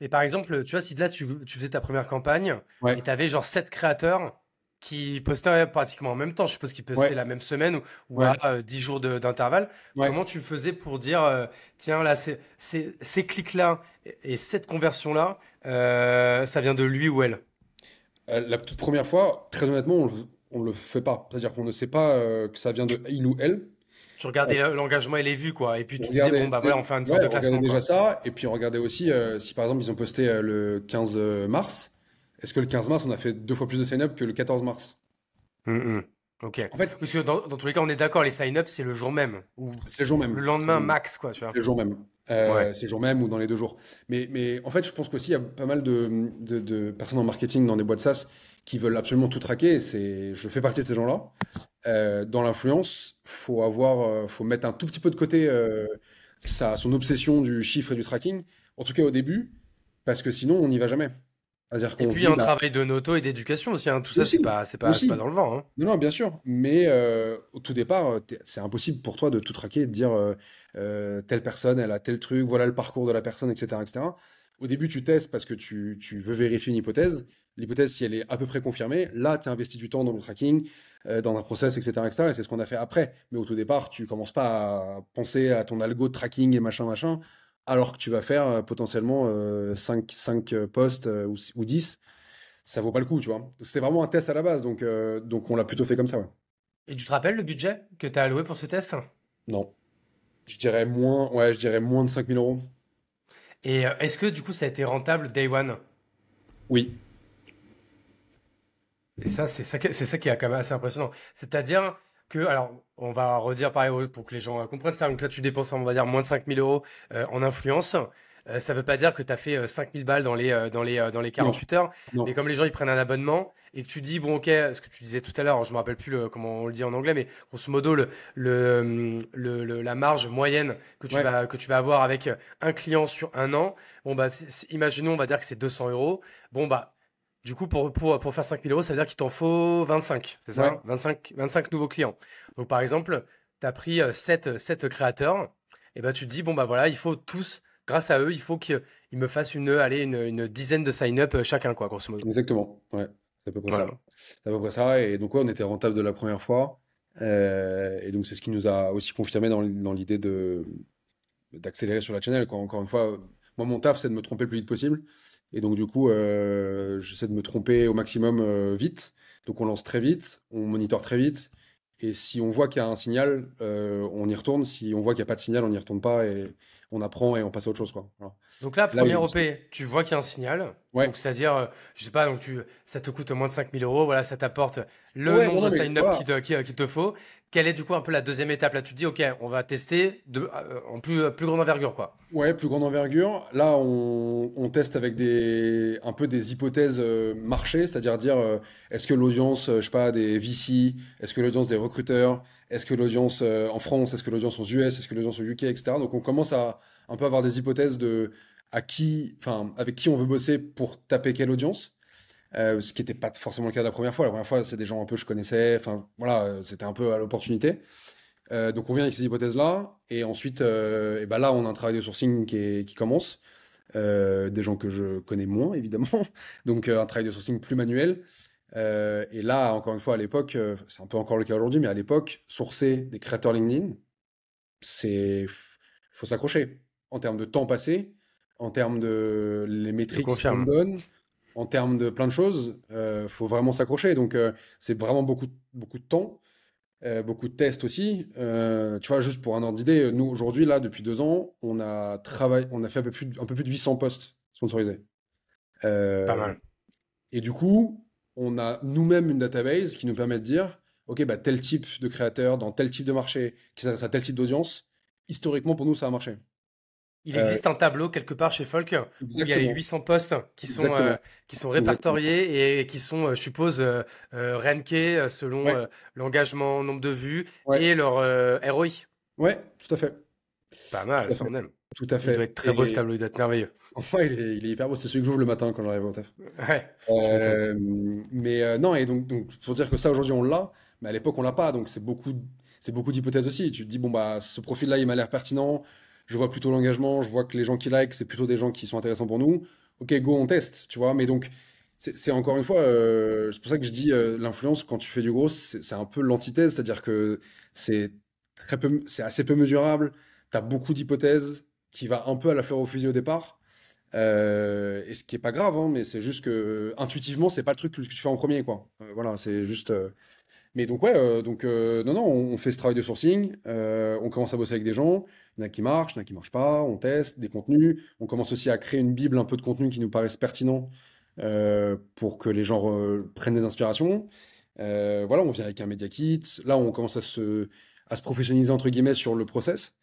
Et par exemple, tu vois, si là tu faisais ta première campagne Ouais, et tu avais genre 7 créateurs qui postaient pratiquement en même temps, je suppose qu'ils postaient ouais, la même semaine ou ouais, à 10 jours d'intervalle, ouais. comment tu faisais pour dire, tiens, là, ces clics-là et cette conversion-là, ça vient de lui ou elle? La toute première fois, très honnêtement, on le fait pas. C'est-à-dire qu'on ne sait pas que ça vient de il ou elle. Tu regardais l'engagement et les vues, quoi. Et puis On tu disais, bon, regardait, bah voilà, on fait une sorte ouais, de on regardait classement, déjà quoi. ça, et puis on regardait aussi si par exemple ils ont posté le 15 mars, est-ce que le 15 mars on a fait deux fois plus de sign-up que le 14 mars? Mm, mm. Ok. En fait, Parce que dans tous les cas, on est d'accord, les sign-up, c'est le jour même. Ou c'est le jour le même. lendemain max, quoi, tu C'est vois. le jour même. Ouais. C'est le jour même ou dans les deux jours. Mais en fait, je pense qu'aussi il y a pas mal de personnes en marketing dans des boîtes SaaS qui veulent absolument tout traquer. Je fais partie de ces gens-là. Dans l'influence, faut mettre un tout petit peu de côté son obsession du chiffre et du tracking, en tout cas au début, parce que sinon on n'y va jamais. C'est-à-dire Et qu'on se puis, il y a dit, un bah, travail de noto et d'éducation aussi, hein. Tout ça, aussi, c'est pas aussi. dans le vent, hein. Non, non, bien sûr, mais au tout départ, c'est impossible pour toi de tout traquer et de dire telle personne, elle a tel truc, voilà le parcours de la personne, etc., etc. Au début, tu testes parce que tu veux vérifier une hypothèse. L'hypothèse, si elle est à peu près confirmée, là, tu investis du temps dans le tracking, dans un process, etc., etc., et c'est ce qu'on a fait après. Mais au tout départ, tu commences pas à penser à ton algo de tracking et machin, machin, alors que tu vas faire potentiellement 5 posts ou 10, ça vaut pas le coup, tu vois. C'était vraiment un test à la base, donc on l'a plutôt fait comme ça, ouais. Et tu te rappelles le budget que tu as alloué pour ce test? Non. Je dirais moins, ouais, je dirais moins de 5 000 euros. Et est-ce que du coup, ça a été rentable day one? Oui. Et ça, c'est ça qui est quand même assez impressionnant. C'est-à-dire que, alors, on va redire pareil pour que les gens comprennent ça. Donc là, tu dépenses, on va dire, moins de 5 000 € en influence. Ça veut pas dire que tu as fait 5 000 balles dans les Non, 48 heures. non. Mais comme les gens, ils prennent un abonnement et que tu dis, bon, ok, ce que tu disais tout à l'heure, je me rappelle plus comment on le dit en anglais, mais grosso modo, la marge moyenne Ouais, que tu vas avoir avec un client sur un an, bon, bah, imaginons, on va dire que c'est 200 €. Bon, bah, du coup, pour faire 5 000 €, ça veut dire qu'il t'en faut 25, c'est ça? ouais, Hein, 25 nouveaux clients. Donc, par exemple, tu as pris 7 créateurs, et ben tu te dis, bon, bah voilà, il faut tous, grâce à eux, il faut qu'ils me fassent une dizaine de sign-up chacun, quoi, grosso modo. exactement. Ouais, c'est à peu près ça. Voilà. C'est à peu près ça. Et donc, ouais, on était rentable de la première fois. Et donc, c'est ce qui nous a aussi confirmé dans l'idée d'accélérer sur la channel, quoi. Encore une fois, moi, mon taf, c'est de me tromper le plus vite possible. Et donc, du coup, j'essaie de me tromper au maximum vite. Donc, on lance très vite, on monitore très vite. Et si on voit qu'il y a un signal, on y retourne. Si on voit qu'il n'y a pas de signal, on n'y retourne pas et on apprend et on passe à autre chose, quoi. Voilà. Donc là, Là, il y a première eu... OP, tu vois qu'il y a un signal. Ouais. Donc c'est-à-dire, je sais pas, donc ça te coûte moins de 5 000 €, voilà, ça t'apporte le Ouais, non, nombre de non, mais sign-up voilà. qu'il te faut. Quelle est du coup un peu la deuxième étape? Là, tu te dis, ok, on va tester en plus grande envergure, quoi. Ouais, plus grande envergure. Là, on teste avec un peu des hypothèses marché, c'est-à-dire dire, est-ce que l'audience, je sais pas, des VC, est-ce que l'audience des recruteurs, est-ce que l'audience en France, est-ce que l'audience aux US, est-ce que l'audience au UK, etc. Donc on commence à un peu avoir des hypothèses de enfin, avec qui on veut bosser pour taper quelle audience. Ce qui n'était pas forcément le cas de la première fois. La première fois, c'est des gens un peu que je connaissais. Enfin, voilà, c'était un peu à l'opportunité. Donc on vient avec ces hypothèses-là, et ensuite, et ben là, on a un travail de sourcing qui commence. Des gens que je connais moins, évidemment. Donc un travail de sourcing plus manuel. Et là, encore une fois, à l'époque, c'est un peu encore le cas aujourd'hui, mais à l'époque, sourcer des créateurs LinkedIn, c'est faut s'accrocher en termes de temps passé, en termes de les Je métriques qu'on confirme. donne. en termes de plein de choses, faut vraiment s'accrocher. Donc, c'est vraiment beaucoup de temps, beaucoup de tests aussi. Tu vois, juste pour un ordre d'idée, nous, aujourd'hui, là, depuis 2 ans, on a fait un peu plus de 800 posts sponsorisés. Pas Euh, mal. et du coup, on a nous-mêmes une database qui nous permet de dire, OK, bah, tel type de créateur, dans tel type de marché, qui s'adresse à tel type d'audience, historiquement, pour nous, ça a marché. Il Euh, existe un tableau quelque part chez Folk où il y a les exactement, 800 postes exactement, qui sont exactement. répertoriés et qui sont, je suppose, rankés selon Ouais, l'engagement, nombre de vues ouais, et leur ROI. ouais, tout à fait, Pas mal, tout à ça fait, on aime. tout à Il doit fait. être très beau ce Et tableau, il doit être merveilleux. ouais, il est hyper beau, c'est celui que j'ouvre le matin quand j'arrive au taf. Ouais, tu m'étonnes. Mais non, et donc, pour dire que ça aujourd'hui on l'a, mais à l'époque on l'a pas, donc c'est beaucoup d'hypothèses aussi. Tu te dis, bon, bah, ce profil-là il m'a l'air pertinent, je vois plutôt l'engagement, je vois que les gens qui like, c'est plutôt des gens qui sont intéressants pour nous. Ok, go, on teste, tu vois. Mais donc, c'est encore une fois, c'est pour ça que je dis l'influence quand tu fais du gros, c'est un peu l'antithèse, c'est-à-dire que c'est c'est assez peu mesurable, tu as beaucoup d'hypothèses, qui va un peu à la fleur au fusil au départ. Et ce qui est pas grave, hein, mais c'est juste que intuitivement, c'est pas le truc que tu fais en premier, quoi. Voilà, c'est juste. Mais donc ouais, non, non, on fait ce travail de sourcing, on commence à bosser avec des gens, il y en a qui marchent, il y en a qui marchent pas, on teste des contenus, on commence aussi à créer une bible un peu de contenus qui nous paraissent pertinents pour que les gens prennent des inspirations. Voilà, on vient avec un media kit. Là, on commence à se professionnaliser entre guillemets sur le process.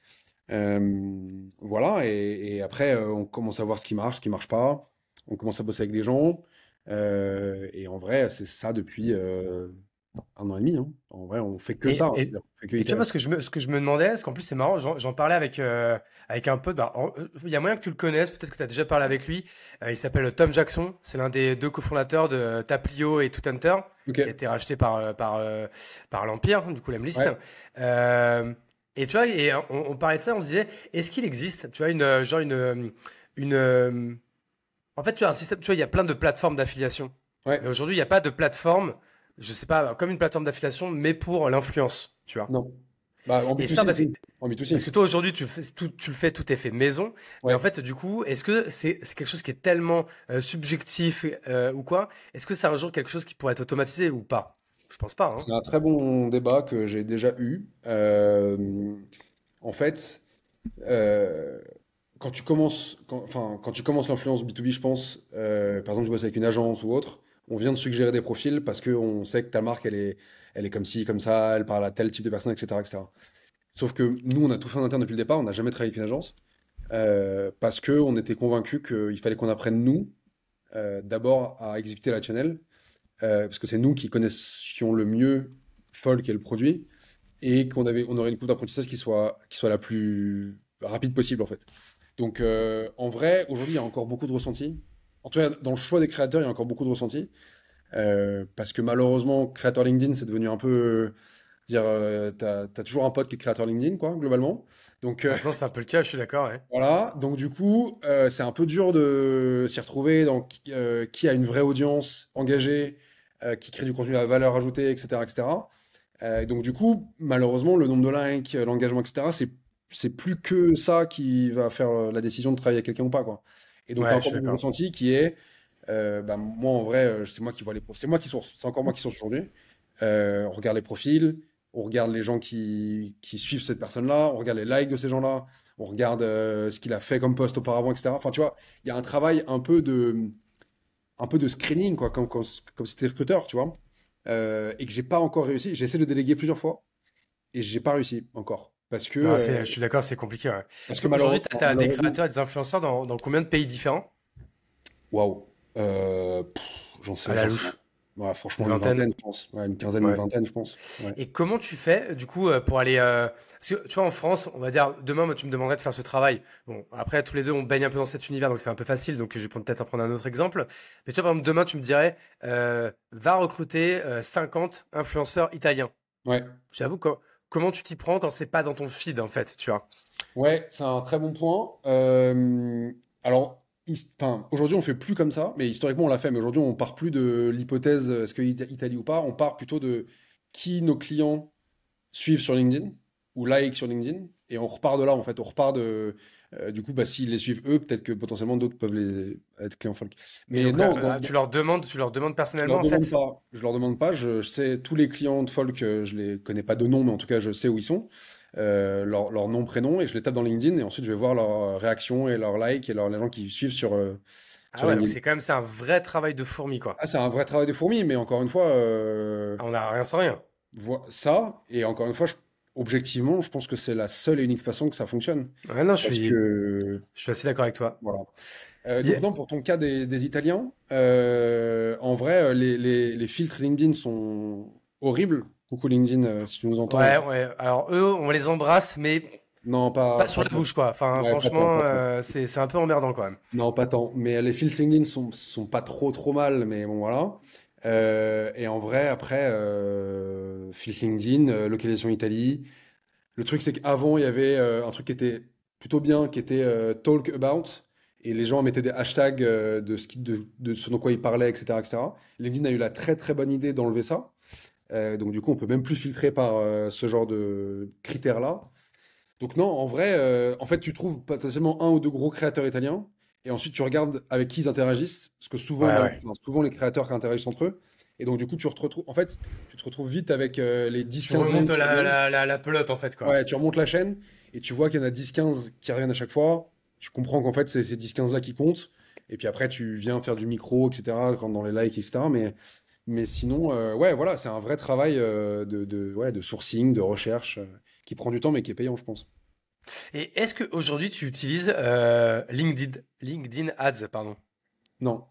Voilà, et après, on commence à voir ce qui marche pas. On commence à bosser avec des gens. Et en vrai, c'est ça depuis 1 an et demi, hein. En vrai, on fait que Et, ça, hein. et, C'est-à-dire, on fait que et tu vois, moi, itérer. ce que je me demandais, parce qu'en plus, c'est marrant, j'en parlais avec un pote. Bah, il y a moyen que tu le connaisses, peut-être que tu as déjà parlé avec lui. Il s'appelle Tom Jackson, c'est l'un des deux cofondateurs de Taplio et Tout Hunter, Ok, qui a été racheté par l'Empire, du coup, l'Emlist. ouais, Euh, et tu vois, on parlait de ça, on disait, est-ce qu'il existe, tu vois, une, en fait, tu as un système, tu vois, il y a plein de plateformes d'affiliation. ouais, Mais aujourd'hui, il n'y a pas de plateforme, je sais pas, comme une plateforme d'affiliation, mais pour l'influence, tu vois. non. Bah, en Et ça, B2C, oui. En B2C. parce que toi, aujourd'hui, tu le fais, tout est fait maison. Mais en Ouais. fait, du coup, est-ce que c'est quelque chose qui est tellement subjectif ou quoi? Est-ce que c'est un jour quelque chose qui pourrait être automatisé ou pas? Je pense pas, hein. C'est un très bon débat que j'ai déjà eu. En fait, euh, quand tu commences l'influence B2B, je pense, par exemple, tu bosses avec une agence ou autre, on vient de suggérer des profils parce qu'on sait que ta marque, elle est comme ci, comme ça, elle parle à tel type de personne, etc., etc. Sauf que nous, on a tout fait en interne depuis le départ, on n'a jamais travaillé avec une agence, parce qu'on était convaincus qu'il fallait qu'on apprenne, nous, d'abord à exécuter la channel, parce que c'est nous qui connaissions le mieux Folk et le produit, et on aurait une courbe d'apprentissage qui soit la plus rapide possible, en fait. Donc, en vrai, aujourd'hui, il y a encore beaucoup de ressentis. En tout cas, dans le choix des créateurs, il y a encore beaucoup de ressentis. Parce que malheureusement, créateur LinkedIn, c'est devenu un peu. Dire, t'as toujours un pote qui est créateur LinkedIn, quoi, globalement. Donc, Maintenant, c'est un peu le cas, je suis d'accord, ouais. voilà. Donc, du coup, c'est un peu dur de s'y retrouver dans qui a une vraie audience engagée, qui crée du contenu à valeur ajoutée, etc., etc. Donc du coup, malheureusement, le nombre de likes, l'engagement, etc., c'est plus que ça qui va faire la décision de travailler avec quelqu'un ou pas, quoi. Et donc, tu as Ouais, je encore suis beaucoup de d'accord. ressenti qui est, bah, moi en vrai, c'est moi qui vois les profils, c'est moi qui source, c'est encore moi qui source aujourd'hui. On regarde les profils, on regarde les gens qui suivent cette personne-là, on regarde les likes de ces gens-là, on regarde ce qu'il a fait comme post auparavant, etc. Enfin, tu vois, il y a un travail un peu de screening, quoi, comme si tu recruteur, tu vois, et que j'ai pas encore réussi. J'ai essayé de déléguer plusieurs fois et j'ai pas réussi encore. Non, je suis d'accord, c'est compliqué, ouais. Parce Parce que qu'aujourd'hui, tu as des malheureusement, créateurs et des influenceurs dans combien de pays différents? waouh, j'en À sais, la j'en sais, louche. ouais, Une franchement, une vingtaine? vingtaine, je pense. Ouais, une quinzaine, une Ouais. vingtaine, je pense. Ouais. Et comment tu fais, du coup, pour aller. Parce que, tu vois, en France, on va dire, demain, moi, tu me demanderais de faire ce travail. Bon, après, tous les deux, on baigne un peu dans cet univers, donc c'est un peu facile. Donc, je vais peut-être en prendre un autre exemple. Mais tu vois, par exemple, demain, tu me dirais, va recruter 50 influenceurs italiens. Ouais, J'avoue, comment tu t'y prends quand c'est pas dans ton feed, en fait, tu vois? ouais, c'est un très bon point. Alors, enfin, aujourd'hui, on fait plus comme ça, mais historiquement, on l'a fait. Mais aujourd'hui, on part plus de l'hypothèse est-ce que Italie ou pas. On part plutôt de qui nos clients suivent sur LinkedIn ou like sur LinkedIn. Et on repart de là, en fait. On repart de. Du coup, bah, s'ils les suivent eux, peut-être que potentiellement d'autres peuvent être clients folk. Et Mais donc non, là, tu leur demandes je leur personnellement en demande fait? pas. Je leur demande pas. Je sais tous les clients de folk, je les connais pas de nom, mais en tout cas, je sais où ils sont, leur nom, prénom, et je les tape dans LinkedIn, et ensuite je vais voir leurs réactions et leurs likes et les gens qui suivent Ah sur ouais, donc LinkedIn. c'est un vrai travail de fourmi, quoi. Ah, c'est un vrai travail de fourmi, mais encore une fois, Ah, on n'a rien sans rien. ça, et encore une fois, objectivement, je pense que c'est la seule et unique façon que ça fonctionne. Ouais, non, Parce que, je suis assez d'accord avec toi. voilà. Donc Yeah. non, pour ton cas des Italiens, en vrai, les filtres LinkedIn sont horribles. Coucou LinkedIn, si tu nous entends. Ouais, ouais. Alors eux, on les embrasse, mais Non, pas sur pas la tant. bouche, quoi. Enfin, Ouais, pas tant, franchement, pas tant. c'est un peu emmerdant quand même. Non, pas tant. Mais les filtres LinkedIn sont pas trop mal, mais bon, voilà. Et en vrai, après, filtre LinkedIn, localisation Italie. Le truc, c'est qu'avant, il y avait un truc qui était plutôt bien, qui était talk about. Et les gens mettaient des hashtags de ce dont quoi ils parlaient, etc., etc. LinkedIn a eu la très très bonne idée d'enlever ça. Donc du coup, on peut même plus filtrer par ce genre de critères-là. Donc non, en vrai, en fait, tu trouves potentiellement un ou deux gros créateurs italiens. Et ensuite, tu regardes avec qui ils interagissent. Parce que souvent, Ouais, ouais. enfin, souvent les créateurs qui interagissent entre eux. Et donc du coup, tu te retrouves, en fait, tu te retrouves vite avec les dix Tu quinze remontes mêmes qui reviennent. la pelote, en fait, quoi. Ouais, tu remontes la chaîne et tu vois qu'il y en a 10-15 qui reviennent à chaque fois. Tu comprends qu'en fait, c'est ces 10-15 là qui comptent. Et puis après, tu viens faire du micro, etc., quand dans les likes, etc. Mais sinon, ouais, voilà, c'est un vrai travail ouais, de sourcing, de recherche, qui prend du temps, mais qui est payant, je pense. Et est-ce qu'aujourd'hui, tu utilises LinkedIn Ads, pardon? Non.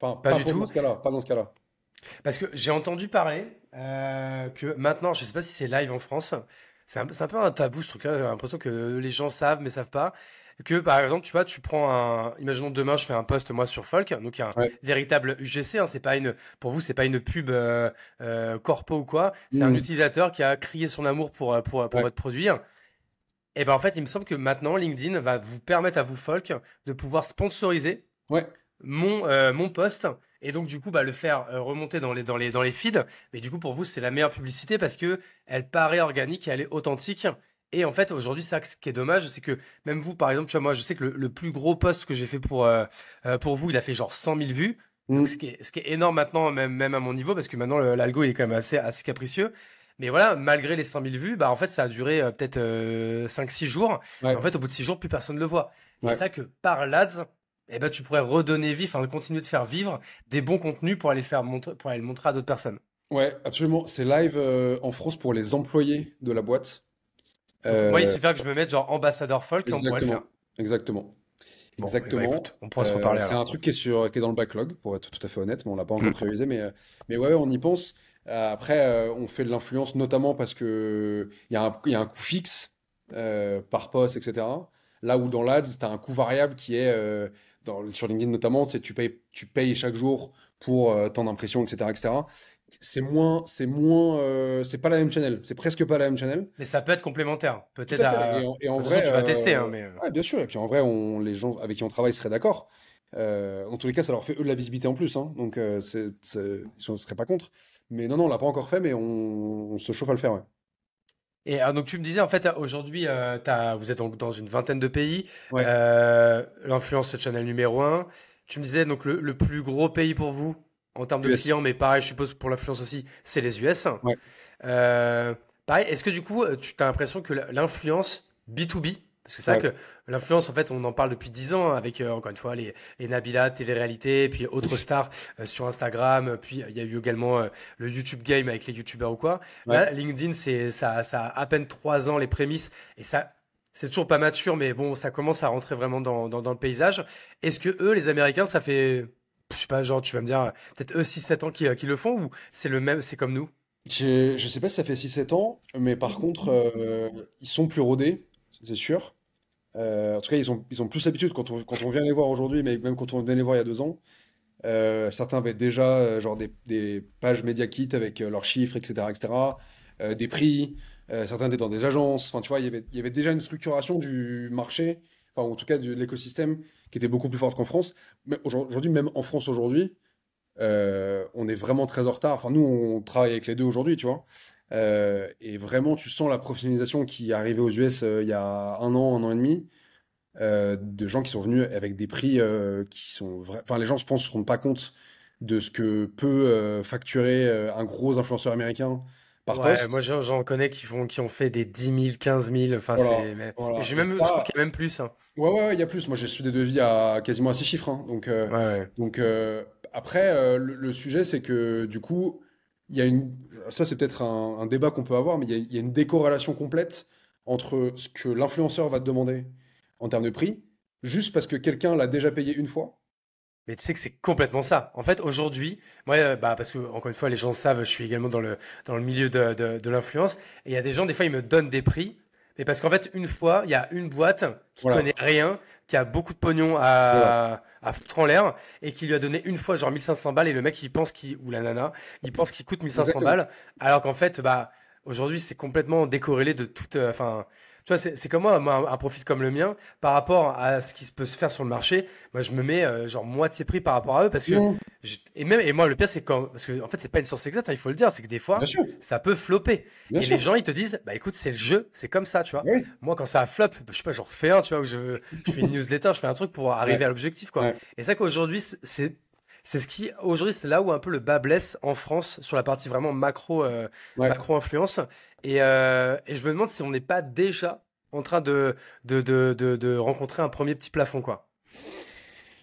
Enfin, Pas du dans tout. ce cas-là, pas dans ce cas-là. Parce que j'ai entendu parler que maintenant, je sais pas si c'est live en France, c'est un peu un tabou ce truc-là, j'ai l'impression que les gens savent mais savent pas. Que par exemple, tu vois, tu prends imaginons demain, je fais un post moi sur Folk, donc il y a un Ouais. véritable UGC, hein, c'est pas pour vous, c'est pas une pub corpo ou quoi, c'est un Hmm. utilisateur qui a crié son amour pour Ouais. votre produit. Et ben en fait, il me semble que maintenant, LinkedIn va vous permettre à vous, Folk, de pouvoir sponsoriser Ouais. mon post et donc du coup bah le faire remonter dans les feeds, mais du coup pour vous c'est la meilleure publicité parce que elle paraît organique et elle est authentique. Et en fait aujourd'hui ça ce qui est dommage c'est que même vous par exemple tu vois moi je sais que le plus gros post que j'ai fait pour vous il a fait genre 100 000 vues, donc Hmm. ce qui est énorme maintenant même à mon niveau parce que maintenant l'algo il est quand même assez capricieux. Mais voilà, malgré les 100 000 vues, bah en fait ça a duré peut-être 5-6 jours. Et en Ouais. fait au bout de 6 jours plus personne ne le voit. Et Ouais. ça que par l'Ads, eh ben, tu pourrais redonner vie, enfin, continuer de faire vivre des bons contenus pour aller le faire montrer, pour aller le montrer à d'autres personnes. Ouais, absolument. C'est live en France pour les employés de la boîte. Donc, moi, il Euh, suffit que je me mette genre ambassadeur folk et on pourrait le faire. exactement. Exactement. Bon, et bah Exactement. écoute, on pourra se reparler C'est alors. un truc qui est dans le backlog, pour être tout à fait honnête, mais on l'a pas encore Hmm. priorisé. Mais ouais, on y pense. Après, on fait de l'influence notamment parce que il y a un coût fixe par poste, etc. Là où dans l'Ads, tu as un coût variable qui est, sur LinkedIn notamment, tu payes chaque jour pour tant d'impressions, etc., etc. C'est pas la même channel. C'est presque pas la même channel. Mais ça peut être complémentaire. Tout Peut-être à fait. à. Et en De toute façon, vrai, tu vas tester, hein, mais. ouais, bien sûr. Et puis en vrai, les gens avec qui on travaille seraient d'accord. En tous les cas, ça leur fait eux de la visibilité en plus, hein. Donc, ils ne seraient pas contre. Mais non, non, on l'a pas encore fait, mais on se chauffe à le faire, ouais. Et donc tu me disais en fait aujourd'hui vous êtes donc dans une vingtaine de pays, Ouais. l'influence channel numéro un. Tu me disais donc le plus gros pays pour vous en termes de US. clients, mais pareil je suppose pour l'influence aussi, c'est les US. Ouais. Euh, Pareil, est-ce que du coup, tu as l'impression que l'influence B2B, parce que c'est vrai Ouais. que l'influence, en fait, on en parle depuis 10 ans hein, avec, encore une fois, les Nabila, télé-réalité, puis autres stars sur Instagram, puis il y a eu également le YouTube Game avec les YouTubers ou quoi. Ouais. Là, LinkedIn, ça a à peine 3 ans les prémices, et ça, c'est toujours pas mature, mais bon, ça commence à rentrer vraiment dans le paysage. Est-ce que eux, les Américains, ça fait, je sais pas, genre, tu vas me dire, peut-être eux 6-7 ans qu'ils le font, ou c'est le même, c'est comme nous? Je sais pas si ça fait 6 7 ans, mais par contre, ils sont plus rodés, c'est sûr. En tout cas, ils ont plus l'habitude quand on vient les voir aujourd'hui, mais même quand on venait les voir il y a 2 ans. Certains avaient déjà genre des pages Media Kit avec leurs chiffres, etc., etc., des prix. Certains étaient dans des agences. Enfin, tu vois, il y avait déjà une structuration du marché, enfin, en tout cas de l'écosystème, qui était beaucoup plus forte qu'en France. Mais aujourd'hui, même en France aujourd'hui, on est vraiment très en retard. Enfin, nous, on travaille avec les deux aujourd'hui, tu vois. Et vraiment, tu sens la professionnalisation qui est arrivée aux US il y a un an et demi. de gens qui sont venus avec des prix qui sont vrais. Enfin, les gens, je pense, ne se rendent pas compte de ce que peut facturer un gros influenceur américain par Ouais, moi poste. j'en connais qui ont fait des 10 000, 15 000, enfin Voilà, et voilà. j'ai Et même, je crois ça, qu'il y a même plus, hein. ouais, ouais, ouais, il y a plus. Moi, j'ai su des devis à quasiment à 6 chiffres, hein. Ouais, ouais. Donc après, le sujet, c'est que du coup, il y a une. Ça, c'est peut-être un débat qu'on peut avoir, mais il y a une décorrélation complète entre ce que l'influenceur va te demander en termes de prix, juste parce que quelqu'un l'a déjà payé une fois. Mais tu sais que c'est complètement ça. En fait, aujourd'hui, moi, bah, parce que, encore une fois, les gens savent, je suis également dans le milieu de l'influence. Et il y a des gens, des fois, ils me donnent des prix. Mais parce qu'en fait, une fois, il y a une boîte qui connaît Voilà, rien, qui a beaucoup de pognon voilà. à foutre en l'air, et qui lui a donné une fois, genre 1500 balles, et le mec, ou la nana, il pense qu'il coûte 1500 Exactement. balles, alors qu'en fait, bah, aujourd'hui, c'est complètement décorrélé de toute, enfin, tu vois, c'est comme moi, un profil comme le mien, par rapport à ce qui peut se faire sur le marché. Moi, je me mets genre moitié prix par rapport à eux parce que Non, et moi le pire c'est quand parce que en fait c'est pas une science exacte, hein, il faut le dire, c'est que des bien fois sûr, ça peut flopper bien et les sûr. gens ils te disent bah écoute c'est le jeu, c'est comme ça, tu vois. Oui. Moi quand ça flop, je sais pas, j'en refais un, tu vois, où je fais une newsletter, je fais un truc pour arriver Ouais, à l'objectif quoi. ouais, Et ça qu'aujourd'hui c'est ce qui aujourd'hui c'est là où un peu le bas blesse en France sur la partie vraiment ouais. macro influence et je me demande si on n'est pas déjà en train de rencontrer un premier petit plafond quoi.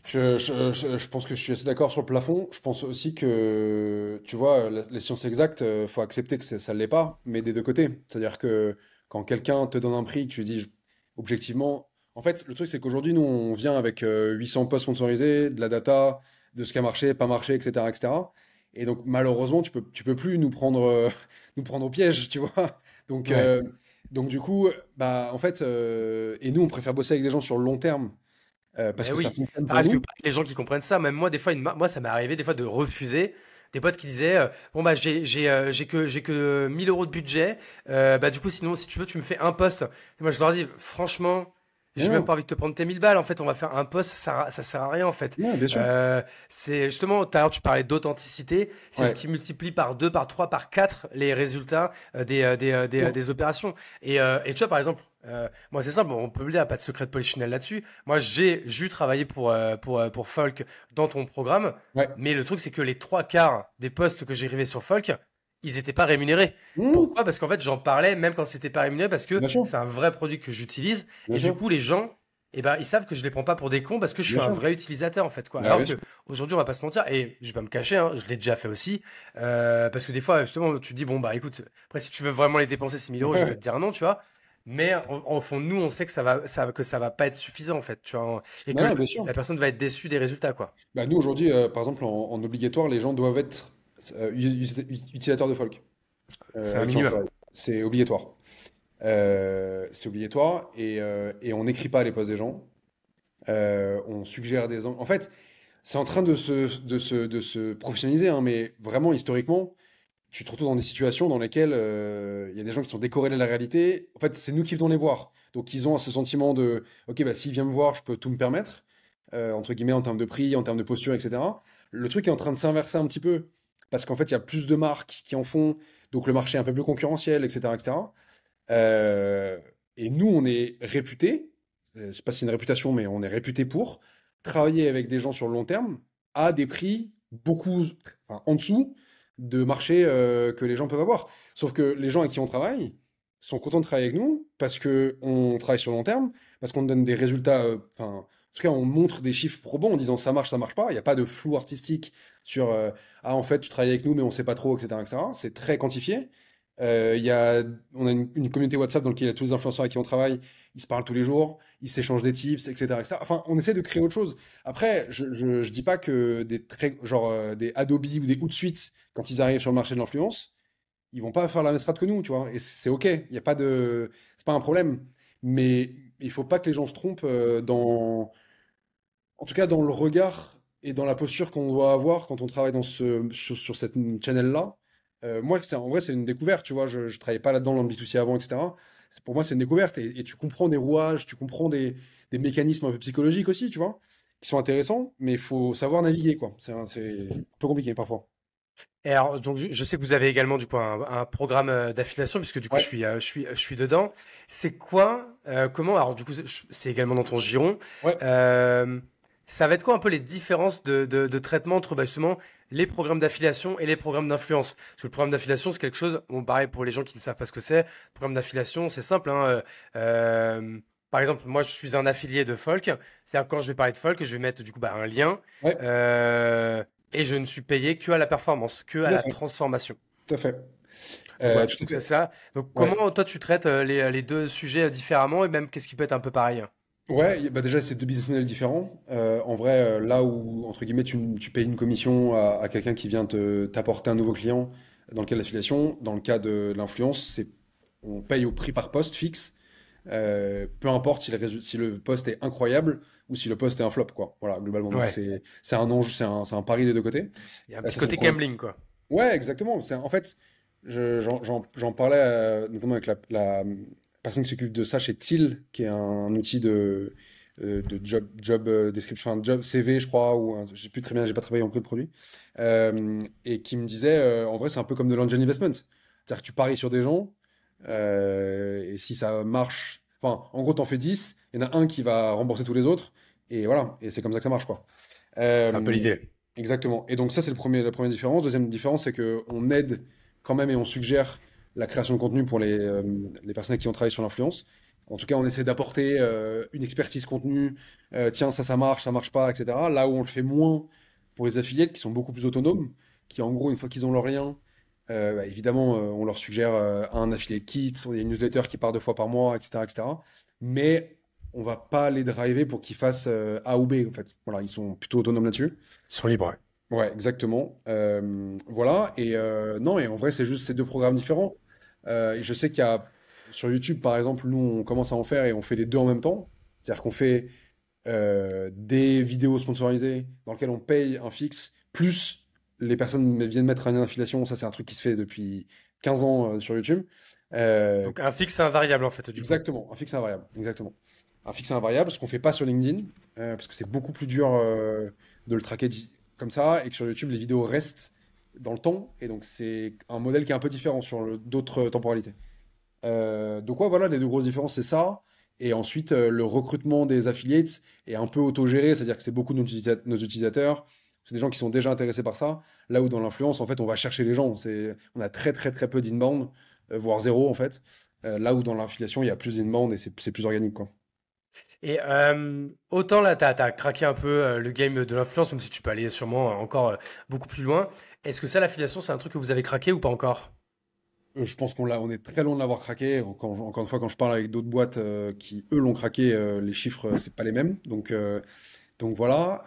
Je pense que je suis assez d'accord sur le plafond. Je pense aussi que, tu vois, les sciences exactes, faut accepter que ça ne l'est pas, mais des deux côtés. C'est-à-dire que quand quelqu'un te donne un prix, que tu dis objectivement. En fait, le truc, c'est qu'aujourd'hui, nous, on vient avec 800 posts sponsorisés, de la data, de ce qui a marché, pas marché, etc., etc. Et donc, malheureusement, tu peux plus nous prendre, nous prendre au piège, tu vois. Donc, Ouais. euh, donc, du coup, bah, en fait, et nous, on préfère bosser avec des gens sur le long terme parce Mais que ça oui, fonctionne pour parce que nous. les gens qui comprennent ça, même moi, des fois, moi, ça m'est arrivé des fois de refuser des potes qui disaient bon bah j'ai que 1 000 € de budget, bah du coup sinon si tu veux tu me fais un poste. Et moi je leur dis franchement Mais j'ai même non, pas envie de te prendre tes 1000 balles en fait on va faire un poste ça sert à rien en fait. non, bien sûr. C'est justement tout à l'heure tu parlais d'authenticité, c'est ce Ouais, qui multiplie par 2, par 3, par 4 les résultats sûr. des opérations. Et tu vois par exemple moi, c'est simple, on peut le dire, pas de secret de polichinelle là-dessus. Moi, j'ai dû travailler pour Folk dans ton programme, Ouais. mais le truc, c'est que les trois quarts des postes que j'ai arrivés sur Folk, ils n'étaient pas rémunérés. Mmh, Pourquoi? Parce qu'en fait, j'en parlais même quand c'était pas rémunéré, parce que bien sûr, c'est un vrai produit que j'utilise, bien et du sûr, coup, les gens, eh ben, ils savent que je les prends pas pour des cons parce que je suis bien un sûr. vrai utilisateur, en fait, quoi. Bah, Alors bien que sûr. aujourd'hui, on va pas se mentir, et je vais pas me cacher, hein, je l'ai déjà fait aussi, parce que des fois, justement, tu te dis, bon, bah, écoute, après, si tu veux vraiment les dépenser 6 000 €, je vais pas te dire non, tu vois. Mais en fond, nous, on sait que ça va pas être suffisant, en fait, tu vois, et Non, que non, bien sûr. la personne va être déçue des résultats, quoi. Bah, nous, aujourd'hui, par exemple, en obligatoire, les gens doivent être utilisateurs de folk C'est un avec qui on minimum. travaille. C'est obligatoire. C'est obligatoire et on n'écrit pas les postes des gens. On suggère des angles. En fait, c'est en train de se professionnaliser, hein, mais vraiment, historiquement, tu te retrouves dans des situations dans lesquelles il y a des gens qui sont décorrélés de la réalité. En fait, c'est nous qui venons les voir. Donc, ils ont ce sentiment de, OK, bah, s'il vient me voir, je peux tout me permettre, entre guillemets, en termes de prix, en termes de posture, etc. Le truc est en train de s'inverser un petit peu, parce qu'en fait, il y a plus de marques qui en font, donc le marché est un peu plus concurrentiel, etc., etc. Euh, et nous, on est réputés, je sais pas si c'est une réputation, mais on est réputé pour travailler avec des gens sur le long terme à des prix beaucoup, enfin, en dessous de marché que les gens peuvent avoir. Sauf que les gens avec qui on travaille sont contents de travailler avec nous parce que on travaille sur le long terme, parce qu'on donne des résultats, enfin, en tout cas, on montre des chiffres probants en disant ça marche pas. Il n'y a pas de flou artistique sur ah, en fait, tu travailles avec nous, mais on sait pas trop, etc., etc. C'est très quantifié. Il y a, on a une communauté WhatsApp dans laquelle il y a tous les influenceurs avec qui on travaille. Ils se parlent tous les jours, ils s'échangent des tips, etc., etc. Enfin, on essaie de créer autre chose. Après, je dis pas que genre des Adobe ou des Hootsuite, quand ils arrivent sur le marché de l'influence, ils vont pas faire la même strat que nous, tu vois. Et c'est ok. Il y a pas de, c'est pas un problème. Mais il faut pas que les gens se trompent en tout cas dans le regard et dans la posture qu'on doit avoir quand on travaille sur cette channel-là. Moi, en vrai, c'est une découverte, tu vois. Je travaillais pas là-dedans dans le B2C avant, etc. Pour moi, c'est une découverte. Et tu comprends des rouages, tu comprends des mécanismes un peu psychologiques aussi, tu vois, qui sont intéressants, mais il faut savoir naviguer, quoi. C'est un peu compliqué parfois. Et alors, donc, je sais que vous avez également du coup un programme d'affiliation, puisque du coup Ouais, je suis dedans. C'est quoi, comment, alors du coup c'est également dans ton giron. ouais, Euh, Ça va être quoi un peu les différences de traitement entre bah, justement les programmes d'affiliation et les programmes d'influence? Parce que le programme d'affiliation c'est quelque chose, bon pareil pour les gens qui ne savent pas ce que c'est. Le programme d'affiliation c'est simple, hein, par exemple, moi je suis un affilié de Folk. C'est-à-dire quand je vais parler de Folk, je vais mettre du coup bah, un lien. ouais, Euh, et je ne suis payé que à la performance, que à tout à la fait, transformation. tout à fait. Donc voilà, Tout à donc c'est fait. ça. Donc Ouais. comment toi tu traites les deux sujets différemment et même qu'est-ce qui peut être un peu pareil? Ouais, bah déjà, c'est deux business models différents. En vrai, là où, entre guillemets, tu payes une commission à quelqu'un qui vient t'apporter un nouveau client dans le cas de l'affiliation, dans le cas de l'influence, on paye au prix par poste fixe, peu importe si le poste est incroyable ou si le poste est un flop, quoi. Voilà, globalement. Donc, Ouais, c'est un enjeu, c'est un pari des deux côtés. il y a un petit Ça, c'est le côté premier. gambling quoi. Ouais, exactement. En fait, j'en parlais notamment avec la personne qui s'occupe de ça chez Till, qui est un outil de job description, enfin, job CV, je crois, je sais plus très bien, j'ai pas travaillé encore le produit, et qui me disait, en vrai, c'est un peu comme de l'angel investment. C'est-à-dire que tu paries sur des gens, et si ça marche, enfin, en gros, t'en fais 10, il y en a un qui va rembourser tous les autres, et voilà, et c'est comme ça que ça marche, quoi. C'est un peu Euh, l'idée. Exactement. Et donc ça, c'est la première différence. Deuxième différence, c'est qu'on aide quand même et on suggère la création de contenu pour les personnes qui ont travaillé sur l'influence. En tout cas, on essaie d'apporter une expertise contenu. Tiens, ça ça marche pas, etc. Là où on le fait moins pour les affiliés qui sont beaucoup plus autonomes, qui en gros, une fois qu'ils ont leur lien, bah, évidemment, on leur suggère un affiliate kit, il y a une newsletter qui part 2 fois par mois, etc., etc. Mais on va pas les driver pour qu'ils fassent A ou B, en fait. Voilà, ils sont plutôt autonomes là-dessus. Ils sont libres. Ouais. Ouais, exactement. Voilà. Et non, et en vrai, c'est juste ces deux programmes différents. Et je sais qu'il y a sur YouTube, par exemple, nous, on commence à en faire et on fait les deux en même temps. C'est-à-dire qu'on fait des vidéos sponsorisées dans lesquelles on paye un fixe, plus les personnes viennent mettre un lien d'affiliation. Ça, c'est un truc qui se fait depuis 15 ans sur YouTube. Euh, Donc un fixe et un variable en fait du coup. Exactement, un fixe et un variable. Exactement. Un fixe et un variable, ce qu'on fait pas sur LinkedIn, parce que c'est beaucoup plus dur de le traquer comme ça, et que sur YouTube, les vidéos restent dans le temps, et donc c'est un modèle qui est un peu différent sur d'autres temporalités. Donc ouais, voilà, les deux grosses différences, c'est ça. Et ensuite, le recrutement des affiliates est un peu autogéré, c'est-à-dire que c'est beaucoup de nos utilisateurs, c'est des gens qui sont déjà intéressés par ça. Là où dans l'influence, en fait, on va chercher les gens. On a très très très peu d'inbound, voire zéro en fait. Là où dans l'affiliation, il y a plus d'inbound et c'est plus organique, quoi. Et autant là t'as craqué un peu le game de l'influence, même si tu peux aller sûrement encore beaucoup plus loin. Est-ce que ça l'affiliation c'est un truc que vous avez craqué ou pas encore? Je pense on est très loin de l'avoir craqué. Encore une fois, quand je parle avec d'autres boîtes qui, eux, l'ont craqué, les chiffres, c'est pas les mêmes. Donc voilà.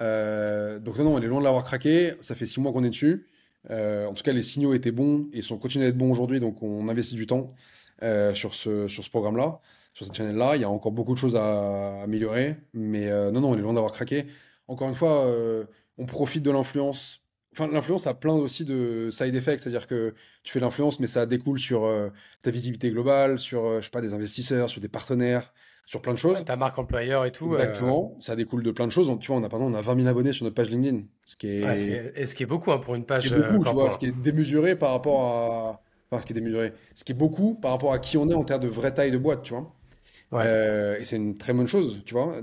Donc non, on est loin de l'avoir craqué. Ça fait 6 mois qu'on est dessus. En tout cas, les signaux étaient bons et sont continuent à être bons aujourd'hui. Donc on investit du temps sur ce programme-là, sur cette chaîne-là. Il y a encore beaucoup de choses à améliorer. Mais non, on est loin d'avoir craqué. Encore une fois, on profite de l'influence. Enfin, l'influence a plein aussi de side effects, c'est-à-dire que tu fais l'influence, mais ça découle sur ta visibilité globale, sur, je sais pas, des investisseurs, sur des partenaires, sur plein de Ouais, choses. ta marque employeur et tout. Exactement, ça découle de plein de choses. Donc, tu vois, par exemple, on a 20 000 abonnés sur notre page LinkedIn, Ouais, et ce qui est beaucoup hein, pour une ce qui est page beaucoup, tu vois, ce corpo. qui est démesuré par rapport à... Enfin, ce qui est démesuré. Ce qui est beaucoup par rapport à qui on est en termes de vraie taille de boîte, tu vois. Ouais. Et c'est une très bonne chose, tu vois. Et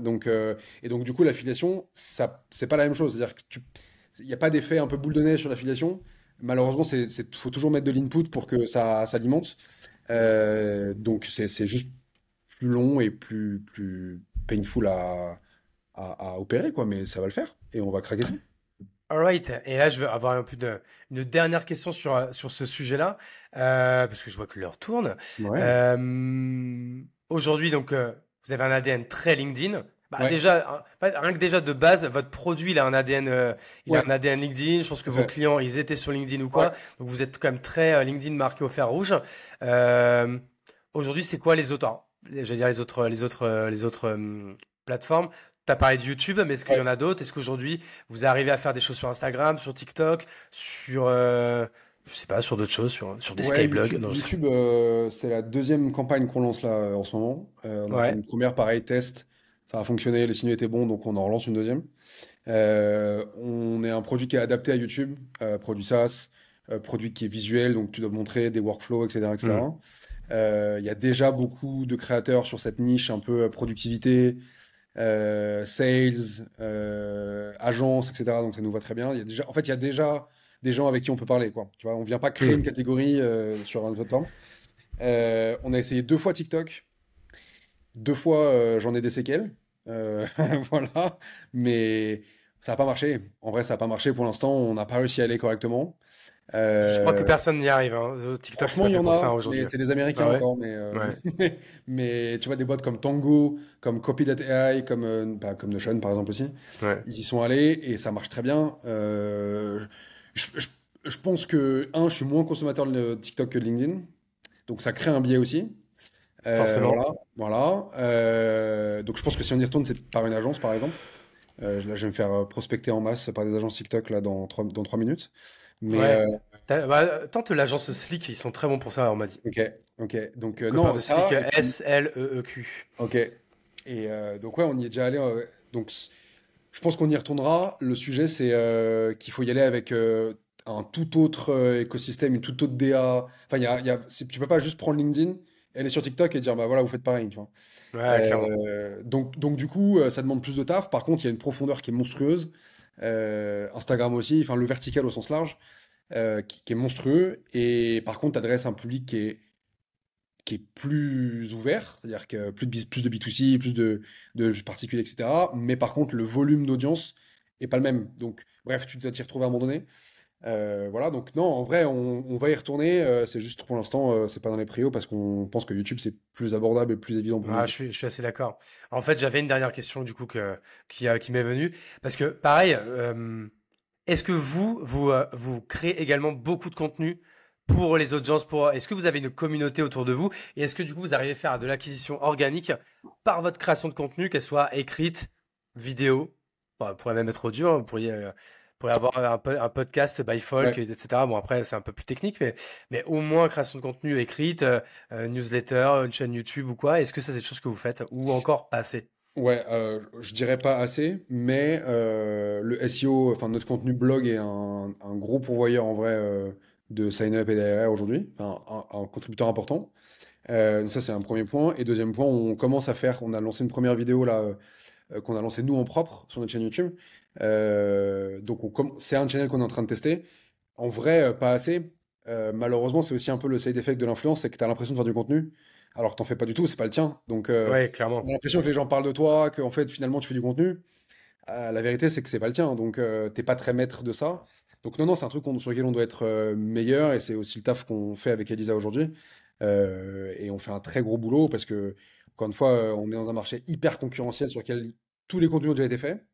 donc, du coup, l'affiliation, ça, c'est pas la même chose. C'est-à-dire que il n'y a pas d'effet un peu boule de neige sur l'affiliation. Malheureusement, faut toujours mettre de l'input pour que ça s'alimente. Donc, c'est juste plus long et plus painful à opérer, quoi. Mais ça va le faire. Et on va craquer ça. Alright. Et là, je vais avoir un peu une dernière question sur ce sujet-là, parce que je vois que l'heure tourne. Ouais. Aujourd'hui, donc, vous avez un ADN très LinkedIn. Bah, Ouais. déjà, rien que déjà de base, votre produit, il a un ADN, il a Ouais. un ADN LinkedIn. Je pense que Tout à vos fait. clients, ils étaient sur LinkedIn ou Ouais. quoi. Donc, vous êtes quand même très LinkedIn marqué au fer rouge. Euh, Aujourd'hui, c'est quoi les autres, alors, j'allais dire les autres plateformes. T'as parlé de YouTube, mais est-ce qu'il y en Ouais. a d'autres? Est-ce qu'aujourd'hui, vous arrivez à faire des choses sur Instagram, sur TikTok, sur, je sais pas, sur d'autres choses, sur des Ouais, skyblogs? YouTube, Non, YouTube c'est la deuxième campagne qu'on lance là en ce moment. On a fait Ouais. une première, pareil, test. Ça a fonctionné, les signaux étaient bons, donc on en relance une deuxième. On est un produit qui est adapté à YouTube, produit SaaS. produit qui est visuel, donc tu dois montrer des workflows, etc., etc. Il y a déjà beaucoup de créateurs sur cette niche un peu productivité, sales, agence, etc. Donc ça nous va très bien. En fait, il y a déjà des gens avec qui on peut parler, quoi. Tu vois, on vient pas créer une catégorie sur un plateforme. On a essayé 2 fois TikTok. 2 fois, j'en ai des séquelles. Voilà. Mais ça n'a pas marché. En vrai, ça n'a pas marché pour l'instant. On n'a pas réussi à aller correctement. Je crois que Euh, personne n'y arrive, hein. TikTok, c'est Franchement, pas il y fait en pour ça a, mais aujourd'hui. c'est des Américains Ah ouais? encore. Ouais. Mais tu vois, des boîtes comme Tango, comme Copy.ai, comme Notion, par exemple aussi, Ouais. ils y sont allés et ça marche très bien. Je, je- je pense que, je suis moins consommateur de TikTok que de LinkedIn. Donc ça crée un biais aussi. Forcément. Voilà, voilà. Donc je pense que si on y retourne, c'est par une agence, par exemple. Là, je vais me faire prospecter en masse par des agences TikTok là, dans 3 minutes. Mais Ouais. Tente l'agence Slick, ils sont très bons pour ça, on m'a dit. ok, ok. Donc Copain non, de Slick, ça, et puis Sleeq. ok. Et donc ouais, on y est déjà allé. Je pense qu'on y retournera. Le sujet, c'est qu'il faut y aller avec un tout autre écosystème, une toute autre DA. Enfin, tu peux pas juste prendre LinkedIn, aller sur TikTok et dire bah voilà, vous faites pareil, tu vois. Ouais, clairement. Donc du coup, ça demande plus de taf. Par contre, il y a une profondeur qui est monstrueuse. Instagram aussi, enfin le vertical au sens large, qui est monstrueux. Et par contre, t'adresses un public qui est plus ouvert, c'est-à-dire que plus de B2C, de particuliers, etc. Mais par contre, le volume d'audience est pas le même. Donc, bref, tu dois t'y retrouver à un moment donné. Voilà, donc non, en vrai, on va y retourner. C'est juste pour l'instant, c'est pas dans les prios parce qu'on pense que YouTube, c'est plus abordable et plus évident pour nous. Ah, je suis assez d'accord. En fait, j'avais une dernière question du coup qui m'est venue. Parce que pareil, est-ce que vous créez également beaucoup de contenu pour les audiences est-ce que vous avez une communauté autour de vous? Et est-ce que du coup vous arrivez à faire de l'acquisition organique par votre création de contenu, qu'elle soit écrite, vidéo, bon, elle pourrait même être audio, hein, vous pourriez avoir un podcast by Folk, Ouais. etc. Bon, après, c'est un peu plus technique, mais au moins création de contenu écrite, newsletter, une chaîne YouTube ou quoi. Est-ce que ça, c'est des choses que vous faites ou encore pas assez? Ouais, je dirais pas assez, mais le SEO, enfin notre contenu blog est un gros pourvoyeur en vrai de sign-up et d'ARR aujourd'hui, enfin, un contributeur important. Ça c'est un premier point. Et deuxième point, on a lancé une première vidéo là qu'on a lancée nous en propre sur notre chaîne YouTube. Donc c'est un channel qu'on est en train de tester. En vrai, pas assez. Malheureusement, c'est aussi un peu le side effect de l'influence, c'est que tu as l'impression de faire du contenu, alors que t'en fais pas du tout, c'est pas le tien. Donc, Ouais, on a clairement. l'impression que les gens parlent de toi, qu'en fait, finalement, tu fais du contenu. La vérité, c'est que c'est pas le tien. Donc, t'es pas très maître de ça. Donc, non, non, c'est un truc sur lequel on doit être meilleur, et c'est aussi le taf qu'on fait avec Elisa aujourd'hui. Et on fait un très gros boulot parce que, encore une fois, on est dans un marché hyper concurrentiel sur lequel tous les contenus ont déjà été faits.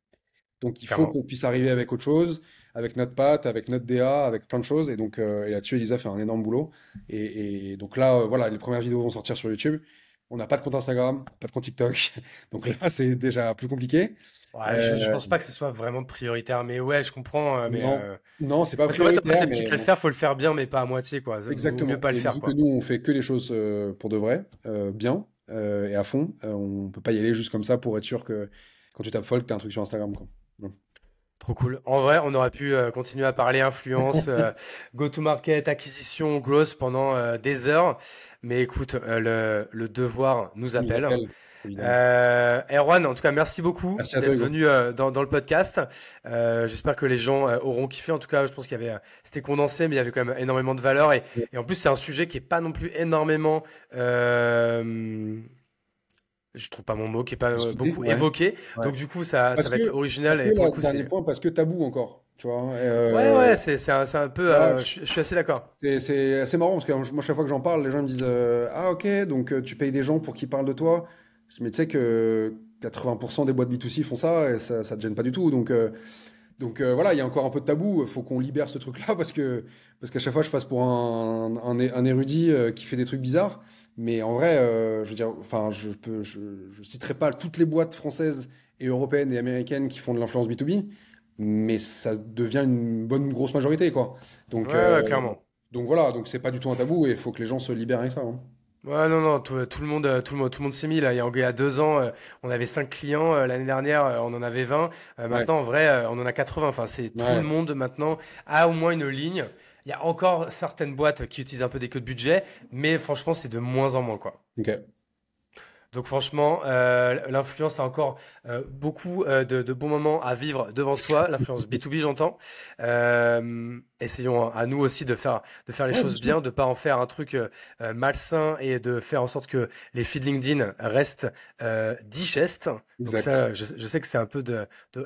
Donc il faut Clairement. qu'on puisse arriver avec autre chose, avec notre patte, avec notre DA, avec plein de choses. Et donc et là-dessus, Elisa fait un énorme boulot. Et donc là, voilà, les premières vidéos vont sortir sur YouTube. On n'a pas de compte Instagram, pas de compte TikTok. Donc là, c'est déjà plus compliqué. Ouais, je Euh, pense pas que ce soit vraiment prioritaire, mais ouais, je comprends. non, non, c'est pas Parce qu'en fait, prioritaire, quitte mais à le faire, faut le faire bien, mais pas à moitié, quoi. Vaut mieux exactement. pas le Et faire, vu que quoi. nous, on fait que les choses pour de vrai, bien et à fond, on peut pas y aller juste comme ça pour être sûr que quand tu tapes folk, t'as un truc sur Instagram, quoi. Non. Trop cool. En vrai, on aurait pu continuer à parler influence, go-to-market, acquisition, growth pendant des heures. Mais écoute, le devoir nous Il nous appelle. appelle, évidemment. Erwan, en tout cas, merci beaucoup Merci à toi, d'être Hugo. venu dans le podcast. J'espère que les gens auront kiffé. En tout cas, je pense qu'il y avait, c'était condensé, mais il y avait quand même énormément de valeur. Et en plus, c'est un sujet qui est pas non plus énormément, je trouve pas mon mot, qui est pas Discuter, beaucoup ouais. évoqué. Ouais. Donc du coup, ça Parce va être que, original. parce que Et pour le là, coup, dernier c'est point, parce que tabou encore, tu vois. ouais, ouais, c'est un peu. Là, Je suis assez d'accord. c'est assez marrant parce que moi, chaque fois que j'en parle, les gens me disent ah, ok, donc tu payes des gens pour qu'ils parlent de toi. Je dis, mais tu sais que 80% des boîtes B2C font ça et ça te gêne pas du tout. Donc voilà, il y a encore un peu de tabou. Il faut qu'on libère ce truc-là parce qu'à chaque fois, je passe pour un érudit qui fait des trucs bizarres. Mais en vrai, je veux dire, enfin, je citerai pas toutes les boîtes françaises et européennes et américaines qui font de l'influence B2B, mais ça devient une bonne grosse majorité, quoi. Donc, Ouais, ouais, clairement. donc voilà, donc c'est pas du tout un tabou et il faut que les gens se libèrent avec ça, hein. Ouais, non, non, tout le monde, tout le monde s'est mis là. Il y a 2 ans, on avait 5 clients. L'année dernière, on en avait 20. Ouais, Maintenant, en vrai, on en a 80. Enfin, c'est tout le ouais, monde maintenant a au moins une ligne. Il y a encore certaines boîtes qui utilisent un peu des queues de budget, mais franchement, c'est de moins en moins, quoi. Ok. Donc franchement, l'influence a encore beaucoup de bons moments à vivre devant soi. L'influence B2B, j'entends. Essayons à nous aussi de faire les Ouais, bien choses sûr. bien, de pas en faire un truc malsain et de faire en sorte que les feeds LinkedIn restent digest. Donc Exact. ça, je sais que c'est un peu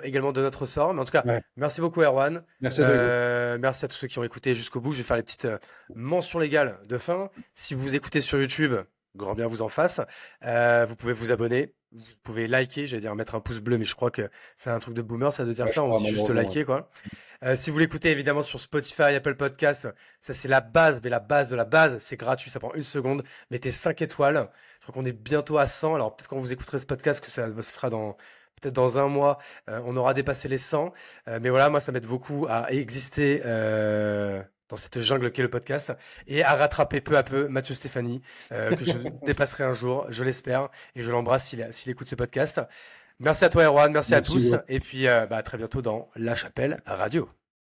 également de notre ressort. Mais en tout cas, Ouais. merci beaucoup Erwan. Merci à toi, Hugo. Merci à tous ceux qui ont écouté jusqu'au bout. Je vais faire les petites mentions légales de fin. Si vous écoutez sur YouTube, grand bien vous en fasse. Vous pouvez vous abonner, vous pouvez liker, j'allais dire mettre un pouce bleu, mais je crois que c'est un truc de boomer, ça de dire Ouais, je ça, on crois, dit juste malheureusement. Ouais. liker, quoi. Si vous l'écoutez évidemment sur Spotify, Apple Podcasts, ça c'est la base, mais la base de la base, c'est gratuit, ça prend une seconde. Mettez 5 étoiles. Je crois qu'on est bientôt à 100. Alors peut-être quand vous écouterez ce podcast, que ça ce sera peut-être dans un mois, on aura dépassé les 100. Mais voilà, moi ça m'aide beaucoup à exister dans cette jungle qu'est le podcast et à rattraper peu à peu Mathieu Stéphanie, que je dépasserai un jour, je l'espère, et je l'embrasse s'il écoute ce podcast. Merci à toi, Erwan, merci à Merci, tous, Hugo. et puis à très bientôt dans La Chapelle Radio.